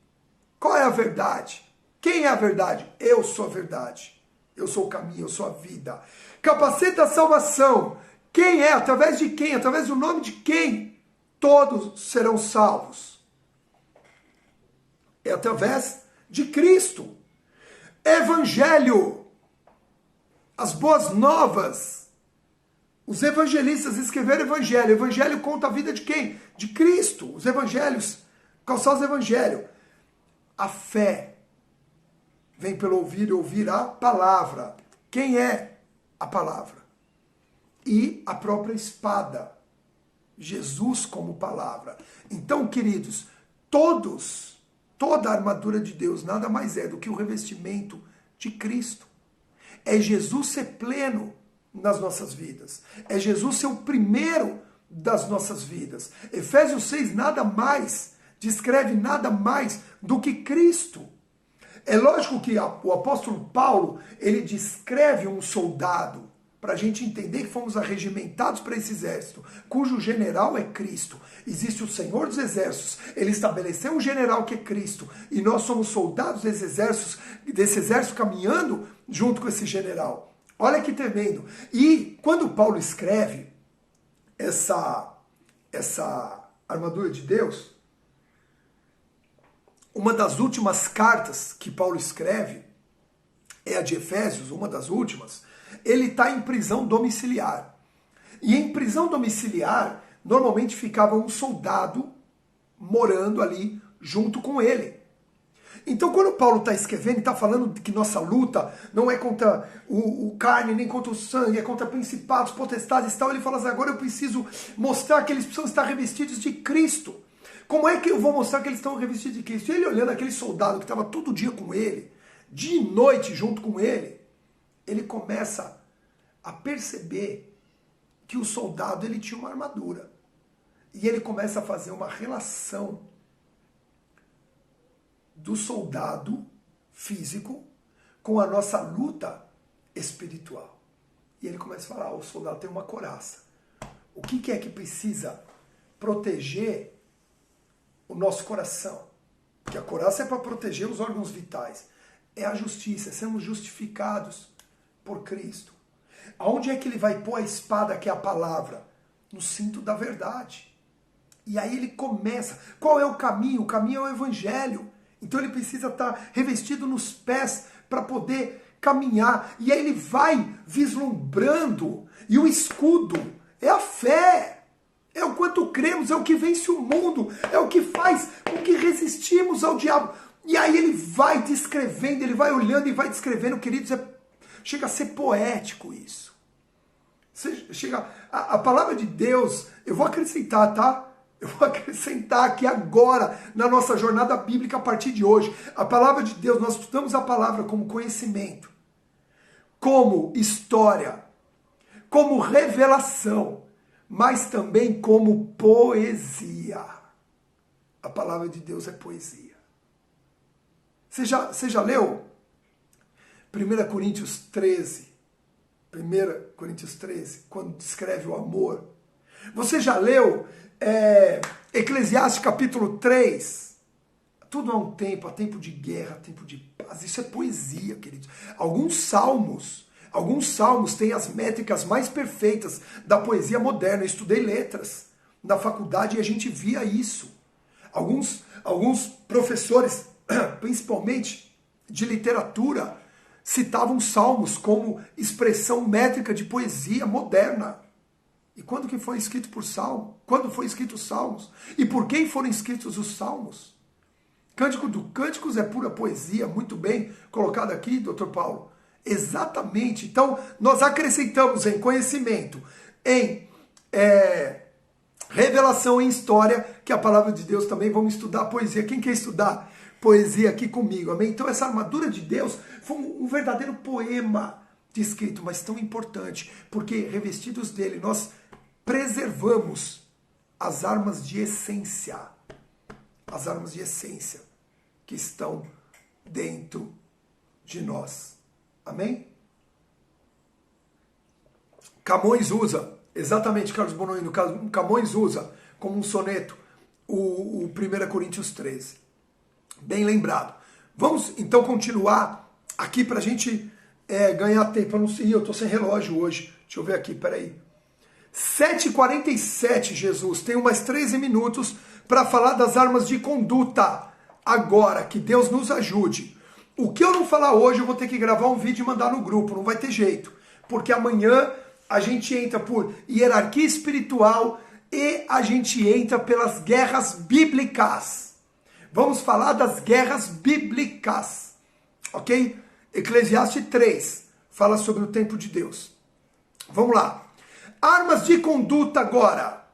Qual é a verdade? Quem é a verdade? Eu sou a verdade. Eu sou o caminho, eu sou a vida. Capacete da salvação. Quem é? Através de quem? Através do nome de quem? Todos serão salvos. É através de Cristo. Evangelho. As boas novas. Os evangelistas escreveram evangelho. O evangelho conta a vida de quem? De Cristo. Os evangelhos. Qual são os evangelhos? A fé vem pelo ouvir e ouvir a palavra. Quem é a palavra? E a própria espada. Jesus como palavra. Então, queridos, toda a armadura de Deus nada mais é do que o revestimento de Cristo. É Jesus ser pleno nas nossas vidas. É Jesus ser o primeiro das nossas vidas. Efésios 6 descreve nada mais do que Cristo. É lógico que o apóstolo Paulo, ele descreve um soldado, para a gente entender que fomos arregimentados para esse exército, cujo general é Cristo. Existe o Senhor dos Exércitos, ele estabeleceu um general que é Cristo, e nós somos soldados desse exército caminhando junto com esse general. Olha que tremendo. E quando Paulo escreve essa armadura de Deus, uma das últimas cartas que Paulo escreve é a de Efésios, uma das últimas. Ele está em prisão domiciliar. E em prisão domiciliar, normalmente ficava um soldado morando ali junto com ele. Então, quando Paulo está escrevendo e está falando que nossa luta não é contra o carne, nem contra o sangue, é contra principados, potestades e tal, ele fala assim, agora eu preciso mostrar que eles precisam estar revestidos de Cristo. Como é que eu vou mostrar que eles estão revestidos de Cristo? E ele olhando aquele soldado que estava todo dia com ele, de noite junto com ele, ele começa a perceber que o soldado ele tinha uma armadura. E ele começa a fazer uma relação do soldado físico com a nossa luta espiritual. E ele começa a falar, o soldado tem uma couraça. O que é que precisa proteger o nosso coração? Porque a couraça é para proteger os órgãos vitais. É a justiça, sermos justificados por Cristo. Aonde é que ele vai pôr a espada, que é a palavra? No cinto da verdade. E aí ele começa. Qual é o caminho? O caminho é o evangelho. Então ele precisa estar revestido nos pés para poder caminhar. E aí ele vai vislumbrando. E o escudo é a fé. É o quanto cremos queridos, é o que vence o mundo, é o que faz com que resistimos ao diabo. E aí ele vai descrevendo, ele vai olhando e vai descrevendo, queridos, chega a ser poético isso. A palavra de Deus, eu vou acrescentar, tá? Eu vou acrescentar aqui agora, na nossa jornada bíblica a partir de hoje. A palavra de Deus, nós estudamos a palavra como conhecimento, como história, como revelação, mas também como poesia. A palavra de Deus é poesia. Você já leu 1 Coríntios 13? 1 Coríntios 13, quando descreve o amor. Você já leu Eclesiastes capítulo 3? Tudo há um tempo, há tempo de guerra, há tempo de paz. Isso é poesia, queridos. Alguns salmos têm as métricas mais perfeitas da poesia moderna. Eu estudei letras na faculdade e a gente via isso. Alguns professores, principalmente de literatura, citavam salmos como expressão métrica de poesia moderna. E quando que foi escrito por Salmo? Quando foi escrito os salmos? E por quem foram escritos os salmos? Cânticos é pura poesia, muito bem colocado aqui, Dr. Paulo. Exatamente. Então, nós acrescentamos em conhecimento, em revelação, em história, que a palavra de Deus também. Vamos estudar poesia. Quem quer estudar poesia aqui comigo? Amém? Então, essa armadura de Deus foi um verdadeiro poema descrito, mas tão importante, porque revestidos dele, nós preservamos as armas de essência. As armas de essência que estão dentro de nós. Amém? Camões usa, exatamente, Carlos Bonoino, Camões usa como um soneto o 1 Coríntios 13. Bem lembrado. Vamos então continuar aqui para a gente ganhar tempo. Eu não sei, eu estou sem relógio hoje. Deixa eu ver aqui, peraí. 7h47, Jesus. Tenho mais 13 minutos para falar das armas de conduta. Agora, que Deus nos ajude. O que eu não falar hoje, eu vou ter que gravar um vídeo e mandar no grupo. Não vai ter jeito. Porque amanhã a gente entra por hierarquia espiritual e a gente entra pelas guerras bíblicas. Vamos falar das guerras bíblicas. Ok? Eclesiastes 3 fala sobre o tempo de Deus. Vamos lá. Armas de conduta agora.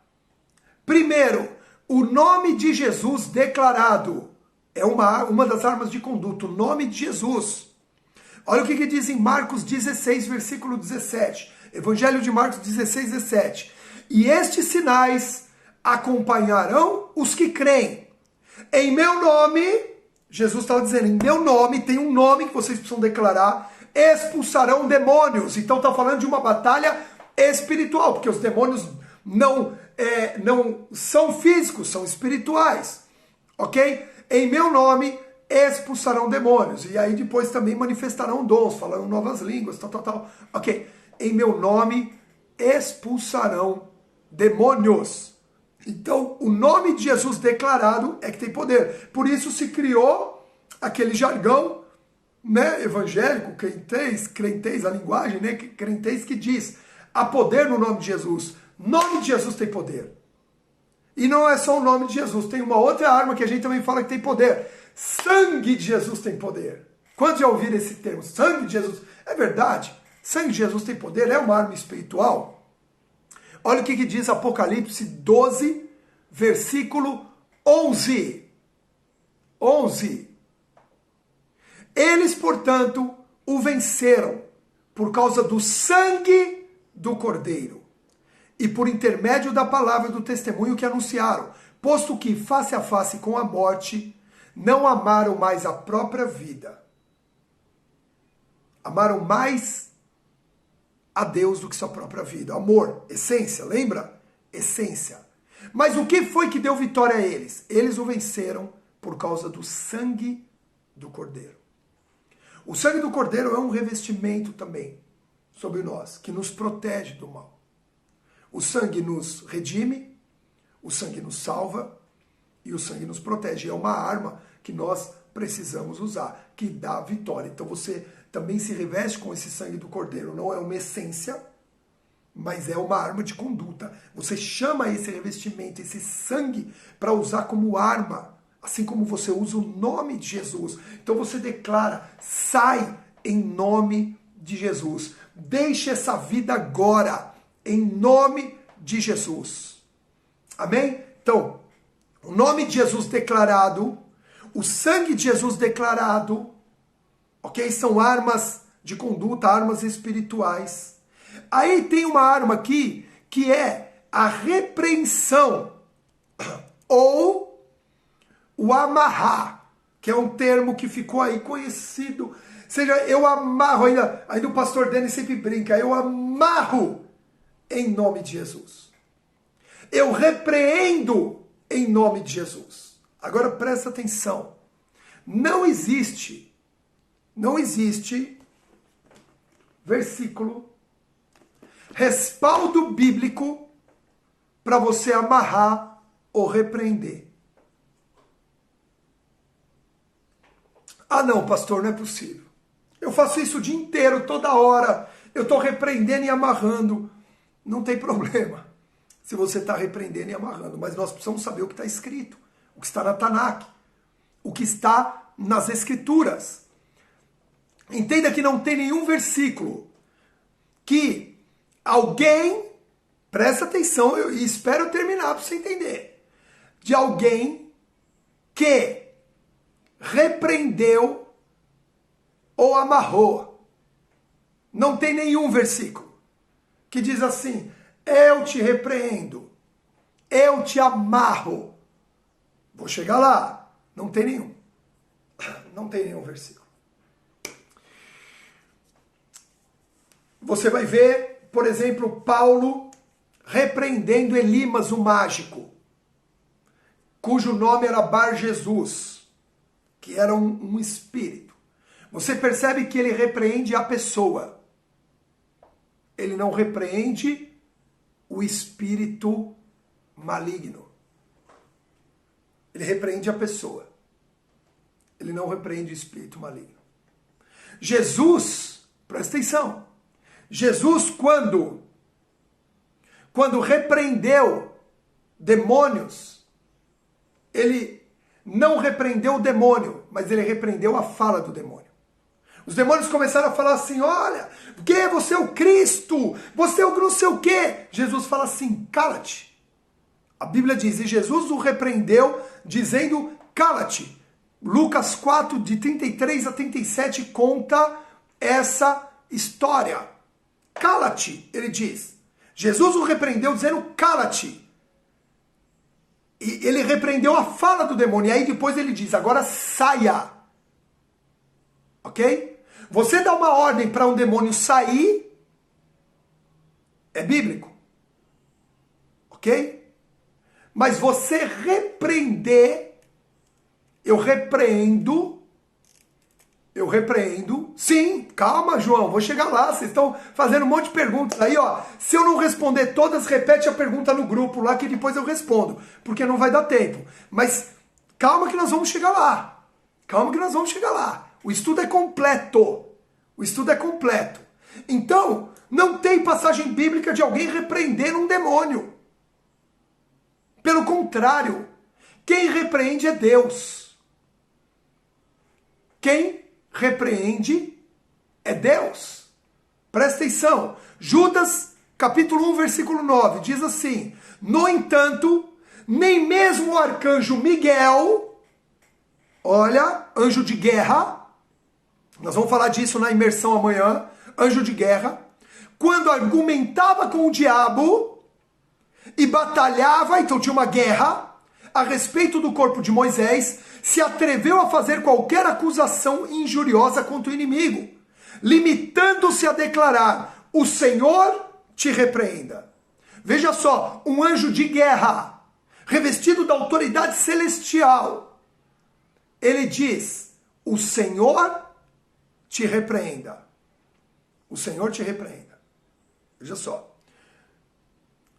Primeiro, o nome de Jesus declarado. É uma das armas de conduta, o nome de Jesus. Olha o que diz em Marcos 16, versículo 17. Evangelho de Marcos 16, 17. E estes sinais acompanharão os que creem. Em meu nome, Jesus estava dizendo, em meu nome, tem um nome que vocês precisam declarar, expulsarão demônios. Então está falando de uma batalha espiritual, porque os demônios não são físicos, são espirituais. Ok? Em meu nome expulsarão demônios. E aí depois também manifestarão dons, falarão novas línguas, tal. Ok. Em meu nome expulsarão demônios. Então, o nome de Jesus declarado é que tem poder. Por isso se criou aquele jargão, né, evangélico, crentez, a linguagem, né, crentez que diz, há poder no nome de Jesus. Nome de Jesus tem poder. E não é só o nome de Jesus, tem uma outra arma que a gente também fala que tem poder. Sangue de Jesus tem poder. Quando já ouviram esse termo, sangue de Jesus? É verdade, sangue de Jesus tem poder, é uma arma espiritual. Olha o que diz Apocalipse 12, versículo 11. 11. Eles, portanto, o venceram por causa do sangue do Cordeiro e por intermédio da palavra do testemunho que anunciaram, posto que, face a face com a morte, não amaram mais a própria vida. Amaram mais a Deus do que sua própria vida. Amor, essência, lembra? Essência. Mas o que foi que deu vitória a eles? Eles o venceram por causa do sangue do Cordeiro. O sangue do Cordeiro é um revestimento também sobre nós, que nos protege do mal. O sangue nos redime, o sangue nos salva e o sangue nos protege. É uma arma que nós precisamos usar, que dá vitória. Então você também se reveste com esse sangue do Cordeiro. Não é uma essência, mas é uma arma de conduta. Você chama esse revestimento, esse sangue, para usar como arma, assim como você usa o nome de Jesus. Então você declara: sai em nome de Jesus. Deixe essa vida agora, em nome de Jesus. Amém? Então, o nome de Jesus declarado, o sangue de Jesus declarado, ok? São armas de conduta, armas espirituais. Aí tem uma arma aqui que é a repreensão ou o amarrar, que é um termo que ficou aí conhecido. Ou seja, eu amarro, ainda o pastor Denis sempre brinca, eu amarro em nome de Jesus. Eu repreendo em nome de Jesus. Agora presta atenção. Não existe versículo, respaldo bíblico para você amarrar ou repreender. Ah não, pastor, não é possível. Eu faço isso o dia inteiro, toda hora. Eu estou repreendendo e amarrando. Não tem problema se você está repreendendo e amarrando. Mas nós precisamos saber o que está escrito. O que está na Tanakh. O que está nas Escrituras. Entenda que não tem nenhum versículo que alguém, presta atenção, e espero terminar para você entender, de alguém que repreendeu ou amarrou. Não tem nenhum versículo que diz assim: eu te repreendo, eu te amarro. Vou chegar lá. Não tem nenhum. Não tem nenhum versículo. Você vai ver, por exemplo, Paulo repreendendo Elimas, o mágico, cujo nome era Bar Jesus, que era um espírito. Você percebe que ele repreende a pessoa. Ele não repreende o espírito maligno. Ele repreende a pessoa. Ele não repreende o espírito maligno. Jesus, presta atenção, Jesus quando repreendeu demônios, ele não repreendeu o demônio, mas ele repreendeu a fala do demônio. Os demônios começaram a falar assim: olha, que você é o Cristo, você é o não sei o quê. Jesus fala assim: cala-te. A Bíblia diz, e Jesus o repreendeu, dizendo: cala-te. Lucas 4, de 33 a 37, conta essa história. Cala-te, ele diz. Jesus o repreendeu dizendo: cala-te. E ele repreendeu a fala do demônio. E aí depois ele diz: agora saia. Ok? Você dá uma ordem para um demônio sair, é bíblico. Ok? Mas você repreender, eu repreendo, sim, calma, João, vou chegar lá, vocês estão fazendo um monte de perguntas aí, ó. Se eu não responder todas, repete a pergunta no grupo lá que depois eu respondo, porque não vai dar tempo. Mas calma que nós vamos chegar lá. Calma que nós vamos chegar lá. O estudo é completo. O estudo é completo. Então, não tem passagem bíblica de alguém repreendendo um demônio. Pelo contrário, quem repreende é Deus. Quem repreende é Deus. Presta atenção. Judas, capítulo 1, versículo 9, diz assim: no entanto, nem mesmo o arcanjo Miguel, olha, anjo de guerra, nós vamos falar disso na imersão amanhã, anjo de guerra, quando argumentava com o diabo e batalhava, então tinha uma guerra, a respeito do corpo de Moisés, se atreveu a fazer qualquer acusação injuriosa contra o inimigo, limitando-se a declarar: o Senhor te repreenda. Veja só, um anjo de guerra, revestido da autoridade celestial, ele diz: o Senhor te repreenda. O Senhor te repreenda. Veja só.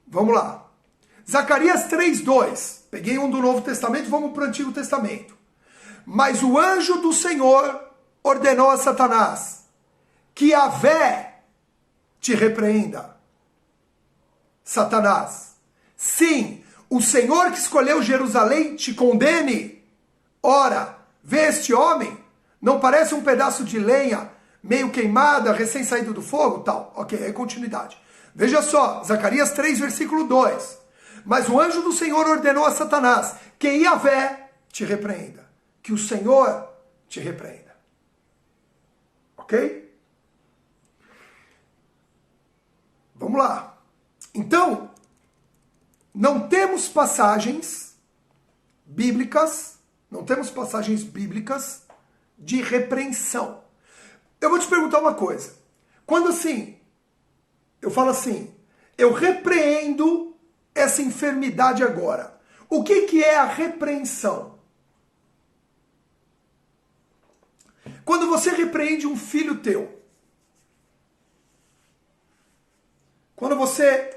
Vamos lá. Zacarias 3:2. Peguei um do Novo Testamento, vamos para o Antigo Testamento. Mas o anjo do Senhor ordenou a Satanás que Yahvé te repreenda. Satanás. Sim, o Senhor que escolheu Jerusalém te condene. Ora, vê este homem? Não parece um pedaço de lenha meio queimada, recém-saído do fogo? Tal. Ok, aí continuidade. Veja só, Zacarias 3, versículo 2. Mas o anjo do Senhor ordenou a Satanás que Yahvé te repreenda. Que o Senhor te repreenda. Ok? Vamos lá. Então, não temos passagens bíblicas, de repreensão. Eu vou te perguntar uma coisa. Quando assim, eu falo assim, eu repreendo essa enfermidade agora. O que é a repreensão? Quando você repreende um filho teu, quando você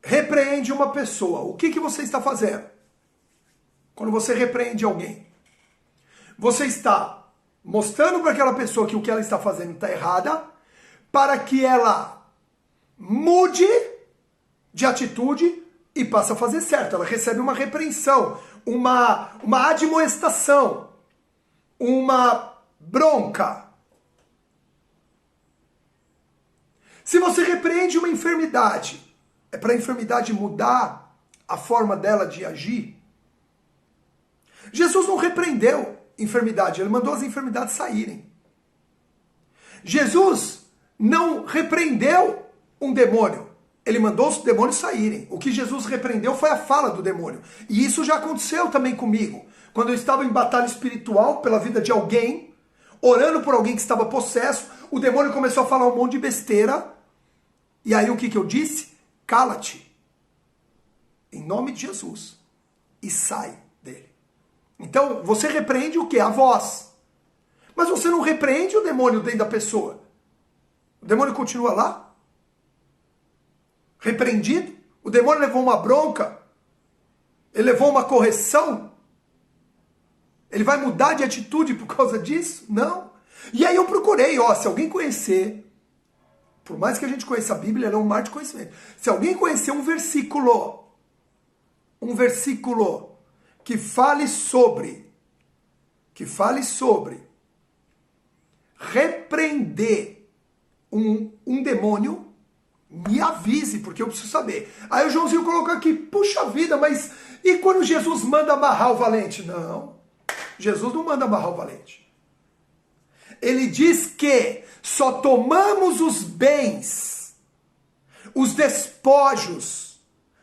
repreende uma pessoa, o que você está fazendo? Quando você repreende alguém, você está mostrando para aquela pessoa que o que ela está fazendo está errada, para que ela mude de atitude e passe a fazer certo. Ela recebe uma repreensão, uma admoestação, uma bronca. Se você repreende uma enfermidade, é para a enfermidade mudar a forma dela de agir. Jesus não repreendeu enfermidade, ele mandou as enfermidades saírem. Jesus não repreendeu um demônio, ele mandou os demônios saírem. O que Jesus repreendeu foi a fala do demônio. E isso já aconteceu também comigo. Quando eu estava em batalha espiritual pela vida de alguém, orando por alguém que estava possesso, o demônio começou a falar um monte de besteira. E aí o que eu disse? Cala-te, em nome de Jesus, e sai dele. Então, você repreende o quê? A voz. Mas você não repreende o demônio dentro da pessoa. O demônio continua lá? Repreendido? O demônio levou uma bronca? Ele levou uma correção? Ele vai mudar de atitude por causa disso? Não. E aí eu procurei, se alguém conhecer, por mais que a gente conheça a Bíblia, ela é um mar de conhecimento. Se alguém conhecer um versículo que fale sobre repreender um demônio, me avise, porque eu preciso saber. Aí o Joãozinho colocou aqui, puxa vida, mas e quando Jesus manda amarrar o valente? Não, Jesus não manda amarrar o valente. Ele diz que só tomamos os bens, os despojos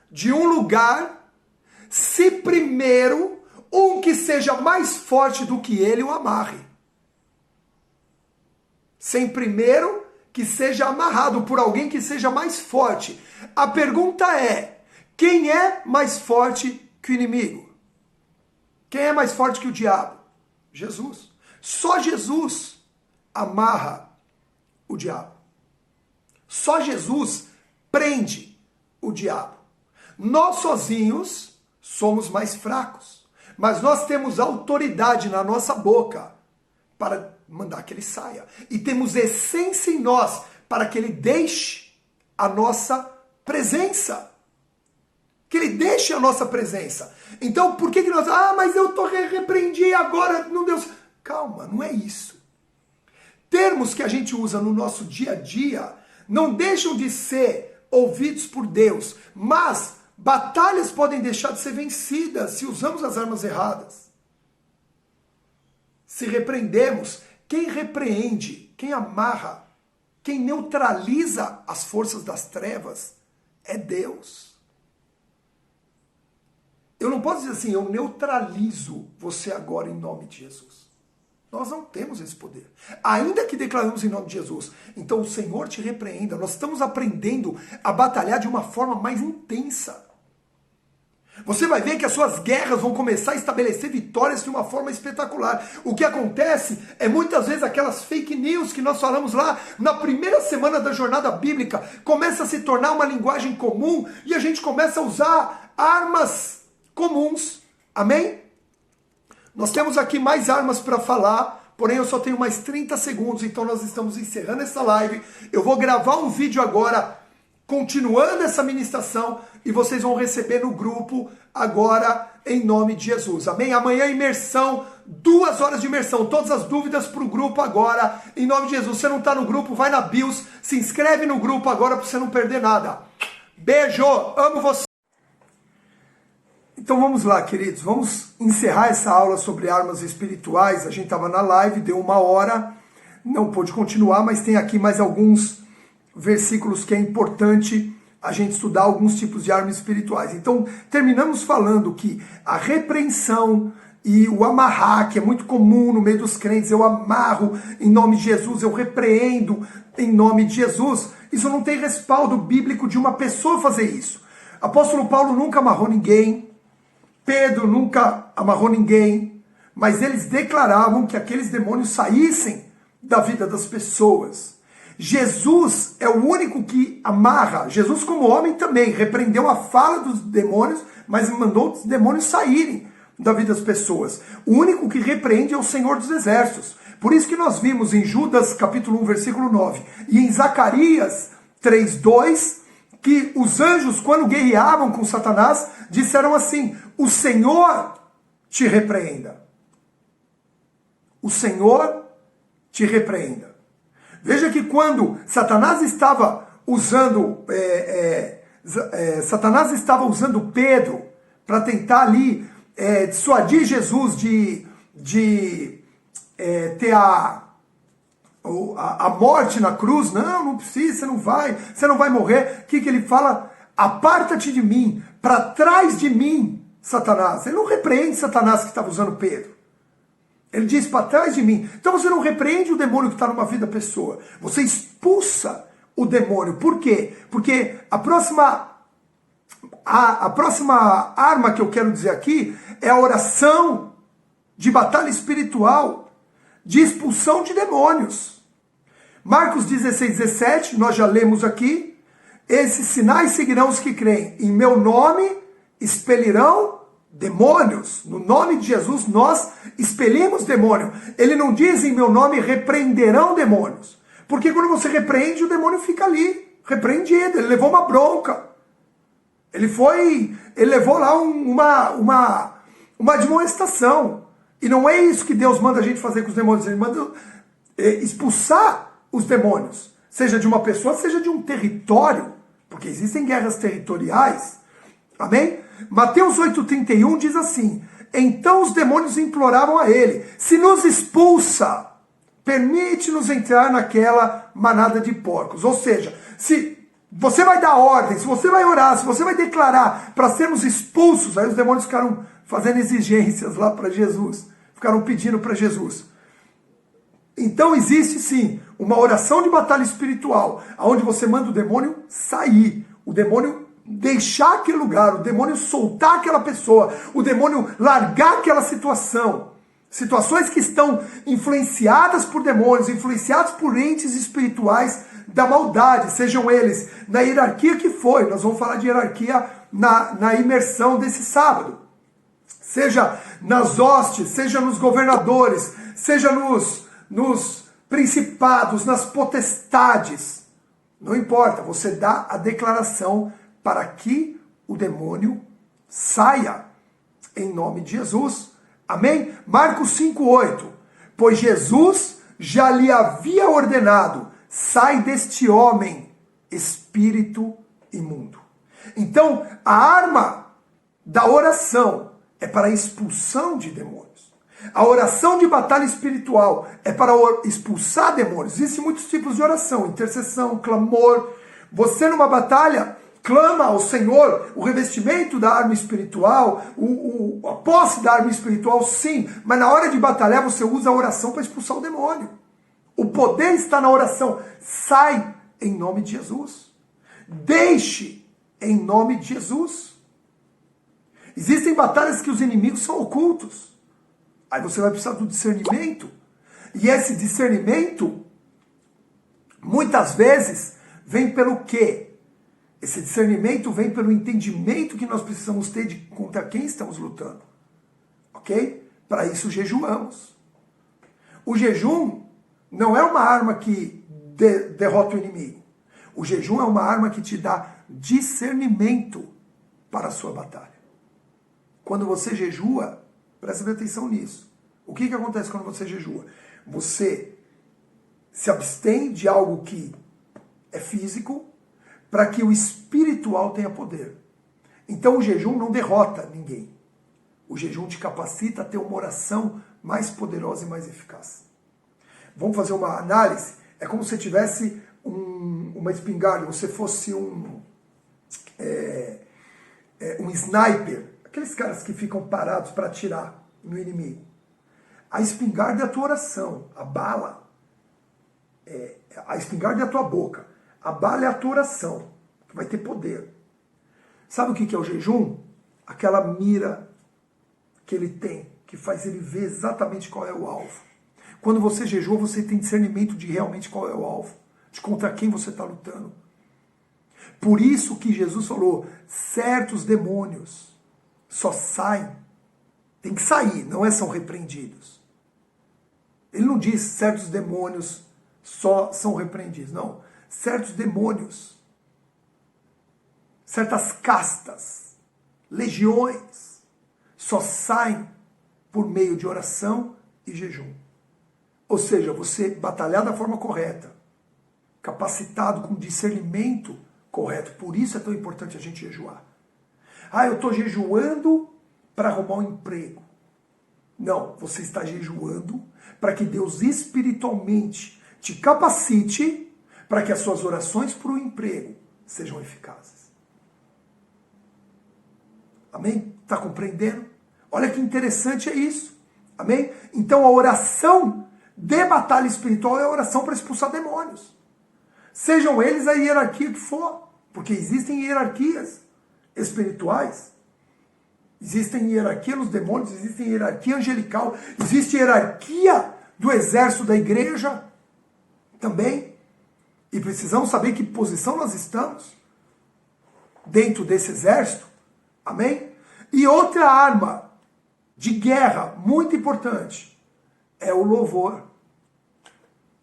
de um lugar, se primeiro um que seja mais forte do que ele o amarre. Sem primeiro que seja amarrado por alguém que seja mais forte. A pergunta é, quem é mais forte que o inimigo? Quem é mais forte que o diabo? Jesus. Só Jesus amarra o diabo. Só Jesus prende o diabo. Nós sozinhos somos mais fracos, mas nós temos autoridade na nossa boca para mandar que ele saia. E temos essência em nós para que ele deixe a nossa presença. Que ele deixe a nossa presença. Então, por que nós... mas eu repreendi agora, não deu... Calma, não é isso. Termos que a gente usa no nosso dia a dia não deixam de ser ouvidos por Deus, mas batalhas podem deixar de ser vencidas se usamos as armas erradas. Se repreendemos, quem repreende, quem amarra, quem neutraliza as forças das trevas é Deus. Eu não posso dizer assim, eu neutralizo você agora em nome de Jesus. Nós não temos esse poder. Ainda que declaramos em nome de Jesus. Então o Senhor te repreenda. Nós estamos aprendendo a batalhar de uma forma mais intensa. Você vai ver que as suas guerras vão começar a estabelecer vitórias de uma forma espetacular. O que acontece é muitas vezes aquelas fake news que nós falamos lá na primeira semana da jornada bíblica começa a se tornar uma linguagem comum e a gente começa a usar armas comuns. Amém? Nós temos aqui mais armas para falar, porém eu só tenho mais 30 segundos, então nós estamos encerrando essa live. Eu vou gravar um vídeo agora continuando essa ministração, e vocês vão receber no grupo agora, em nome de Jesus. Amém? Amanhã imersão, 2 horas de imersão. Todas as dúvidas para o grupo agora, em nome de Jesus. Se você não está no grupo, vai na BIOS, se inscreve no grupo agora para você não perder nada. Beijo, amo você. Então vamos lá, queridos, vamos encerrar essa aula sobre armas espirituais. A gente estava na live, deu 1 hora, não pôde continuar, mas tem aqui mais alguns versículos que é importante a gente estudar alguns tipos de armas espirituais. Então, terminamos falando que a repreensão e o amarrar, que é muito comum no meio dos crentes, eu amarro em nome de Jesus, eu repreendo em nome de Jesus, isso não tem respaldo bíblico de uma pessoa fazer isso. Apóstolo Paulo nunca amarrou ninguém, Pedro nunca amarrou ninguém, mas eles declaravam que aqueles demônios saíssem da vida das pessoas. Jesus é o único que amarra. Jesus, como homem, também repreendeu a fala dos demônios, mas mandou os demônios saírem da vida das pessoas. O único que repreende é o Senhor dos Exércitos. Por isso que nós vimos em Judas, capítulo 1, versículo 9, e em Zacarias 3:2, que os anjos, quando guerreavam com Satanás, disseram assim: o Senhor te repreenda. O Senhor te repreenda. Veja que quando Satanás estava usando Pedro para tentar ali dissuadir Jesus de ter a morte na cruz, não precisa, você não vai morrer. O que ele fala? Aparta-te de mim, para trás de mim, Satanás. Ele não repreende Satanás que estava usando Pedro. Ele diz, para trás de mim. Então você não repreende o demônio que está numa vida da pessoa. Você expulsa o demônio. Por quê? Porque a próxima arma que eu quero dizer aqui é a oração de batalha espiritual, de expulsão de demônios. Marcos 16:17, nós já lemos aqui. Esses sinais seguirão os que creem. Em meu nome expelirão demônios. No nome de Jesus nós expelimos demônio. Ele não diz em meu nome repreenderão demônios. Porque quando você repreende, o demônio fica ali, repreendido. Ele levou uma bronca. Ele levou lá uma admoestação. E não é isso que Deus manda a gente fazer com os demônios. Ele manda expulsar os demônios. Seja de uma pessoa, seja de um território. Porque existem guerras territoriais. Amém? Mateus 8,31 diz assim: então os demônios imploravam a ele, se nos expulsa, permite-nos entrar naquela manada de porcos. Ou seja, se você vai dar ordem, se você vai orar, se você vai declarar para sermos expulsos, aí os demônios ficaram fazendo exigências lá para Jesus, ficaram pedindo para Jesus. Então existe sim uma oração de batalha espiritual, onde você manda o demônio sair, o demônio deixar aquele lugar, o demônio soltar aquela pessoa, o demônio largar aquela situação. Situações que estão influenciadas por demônios, influenciados por entes espirituais da maldade, sejam eles na hierarquia que foi, nós vamos falar de hierarquia na imersão desse sábado, seja nas hostes, seja nos governadores, seja nos principados, nas potestades, não importa, você dá a declaração para que o demônio saia, em nome de Jesus. Amém? Marcos 5,8. Pois Jesus já lhe havia ordenado, sai deste homem, espírito imundo. Então, a arma da oração é para a expulsão de demônios. A oração de batalha espiritual é para expulsar demônios. Existem muitos tipos de oração, intercessão, clamor. Você numa batalha clama ao Senhor o revestimento da arma espiritual, a posse da arma espiritual, sim, mas na hora de batalhar você usa a oração para expulsar o demônio. O poder está na oração. Sai em nome de Jesus. Deixe em nome de Jesus. Existem batalhas que os inimigos são ocultos. Aí você vai precisar do discernimento. E esse discernimento, muitas vezes, vem pelo quê? Esse discernimento vem pelo entendimento que nós precisamos ter de contra quem estamos lutando. Ok? Para isso jejuamos. O jejum não é uma arma que derrota o inimigo. O jejum é uma arma que te dá discernimento para a sua batalha. Quando você jejua, presta atenção nisso. O que acontece quando você jejua? Você se abstém de algo que é físico para que o espiritual tenha poder. Então o jejum não derrota ninguém. O jejum te capacita a ter uma oração mais poderosa e mais eficaz. Vamos fazer uma análise? É como se tivesse uma espingarda, você fosse um sniper, aqueles caras que ficam parados para atirar no inimigo. A espingarda é a tua oração, a bala, a espingarda é a tua boca, a bala é a tua oração, que vai ter poder. Sabe o que é o jejum? Aquela mira que ele tem, que faz ele ver exatamente qual é o alvo. Quando você jejua, você tem discernimento de realmente qual é o alvo, de contra quem você está lutando. Por isso que Jesus falou, certos demônios só saem, tem que sair, não é são repreendidos. Ele não diz certos demônios só são repreendidos, não. Certos demônios, certas castas, legiões, só saem por meio de oração e jejum. Ou seja, você batalhar da forma correta, capacitado com discernimento correto. Por isso é tão importante a gente jejuar. Eu estou jejuando para arrumar um emprego. Não, você está jejuando para que Deus espiritualmente te capacite para que as suas orações para o emprego sejam eficazes. Amém? Está compreendendo? Olha que interessante é isso. Amém? Então a oração de batalha espiritual é a oração para expulsar demônios. Sejam eles a hierarquia que for, porque existem hierarquias espirituais. Existem hierarquia nos demônios, existe hierarquia angelical, existe hierarquia do exército da igreja também. E precisamos saber que posição nós estamos dentro desse exército. Amém? E outra arma de guerra muito importante é o louvor.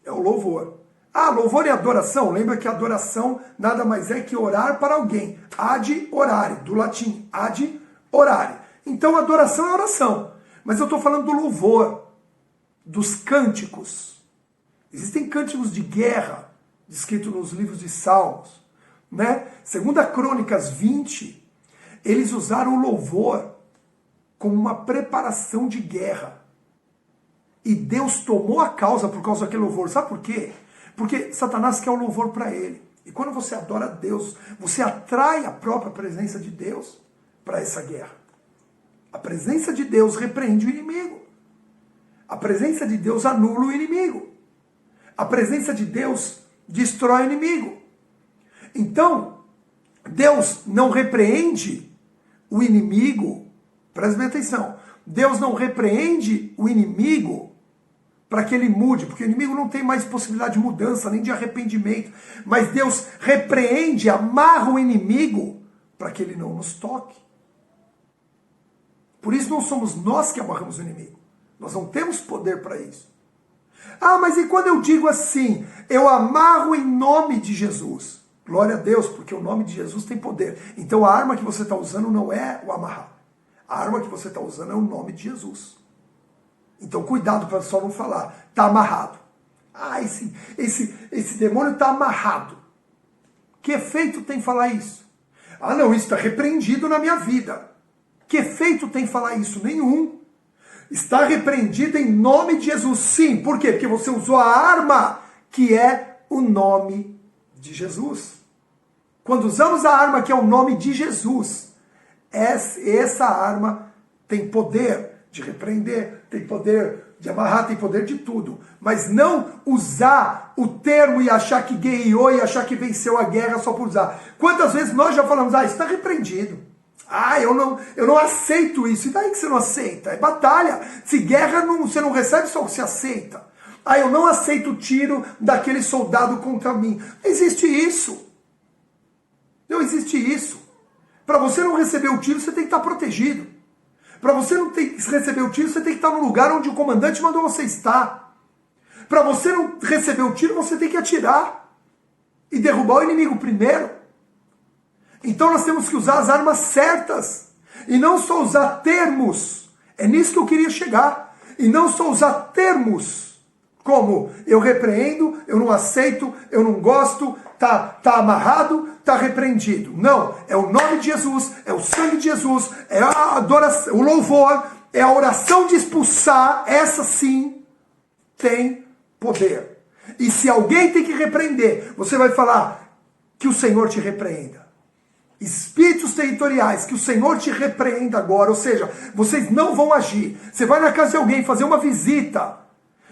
É o louvor. Louvor e adoração. Lembra que adoração nada mais é que orar para alguém. Ad orare, do latim. Ad orare. Então adoração é oração. Mas eu estou falando do louvor, dos cânticos. Existem cânticos de guerra, descritos nos livros de Salmos. Né? Segundo a Crônicas 20, eles usaram o louvor como uma preparação de guerra. E Deus tomou a causa por causa daquele louvor. Sabe por quê? Porque Satanás quer o louvor para ele. E quando você adora a Deus, você atrai a própria presença de Deus para essa guerra. A presença de Deus repreende o inimigo. A presença de Deus anula o inimigo. A presença de Deus destrói o inimigo. Então, Deus não repreende o inimigo, preste bem atenção, Deus não repreende o inimigo para que ele mude, porque o inimigo não tem mais possibilidade de mudança, nem de arrependimento, mas Deus repreende, amarra o inimigo para que ele não nos toque. Por isso não somos nós que amarramos o inimigo, nós não temos poder para isso. Mas e quando eu digo assim, eu amarro em nome de Jesus? Glória a Deus, porque o nome de Jesus tem poder. Então a arma que você está usando não é o amarrar. A arma que você está usando é o nome de Jesus. Então cuidado para só não falar, está amarrado. Esse demônio está amarrado. Que efeito tem falar isso? Não, isso está repreendido na minha vida. Que efeito tem falar isso? Nenhum. Está repreendido em nome de Jesus. Sim, por quê? Porque você usou a arma que é o nome de Jesus. Quando usamos a arma que é o nome de Jesus, essa arma tem poder de repreender, tem poder de amarrar, tem poder de tudo. Mas não usar o termo e achar que guerreou e achar que venceu a guerra só por usar. Quantas vezes nós já falamos, isso está repreendido. Eu não aceito isso. E daí que você não aceita? É batalha. Se guerra, você não recebe, só você aceita. Eu não aceito o tiro daquele soldado contra mim. Não existe isso. Não existe isso. Para você não receber o tiro, você tem que estar protegido. Para você não receber o tiro, você tem que estar no lugar onde o comandante mandou você estar. Para você não receber o tiro, você tem que atirar. e derrubar o inimigo primeiro. Então nós temos que usar as armas certas. E não só usar termos. É nisso que eu queria chegar. E não só usar termos como eu repreendo, eu não aceito, eu não gosto, tá amarrado, tá repreendido. Não, é o nome de Jesus, é o sangue de Jesus, é a adoração, o louvor, é a oração de expulsar, essa sim tem poder. E se alguém tem que repreender, você vai falar que o Senhor te repreenda. Espíritos territoriais, que o Senhor te repreenda agora, ou seja, vocês não vão agir. Você vai na casa de alguém fazer uma visita,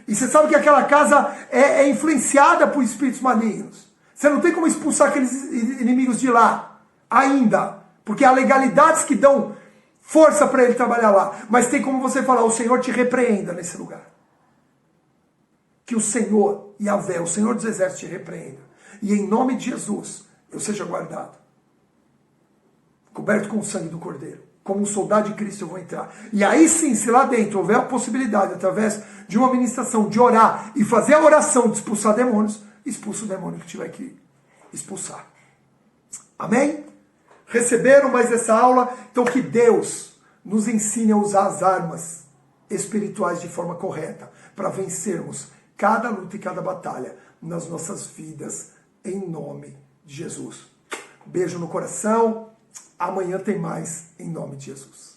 e você sabe que aquela casa é influenciada por espíritos malignos. Você não tem como expulsar aqueles inimigos de lá, ainda, porque há legalidades que dão força para ele trabalhar lá, mas tem como você falar, o Senhor te repreenda nesse lugar. Que o Senhor, Yahvé, o Senhor dos Exércitos te repreenda. E em nome de Jesus, eu seja guardado. Coberto com o sangue do Cordeiro. Como um soldado de Cristo eu vou entrar. E aí sim, se lá dentro houver a possibilidade, através de uma ministração, de orar e fazer a oração de expulsar demônios, expulsa o demônio que tiver que expulsar. Amém? Receberam mais essa aula? Então que Deus nos ensine a usar as armas espirituais de forma correta, para vencermos cada luta e cada batalha nas nossas vidas, em nome de Jesus. Beijo no coração. Amanhã tem mais, em nome de Jesus.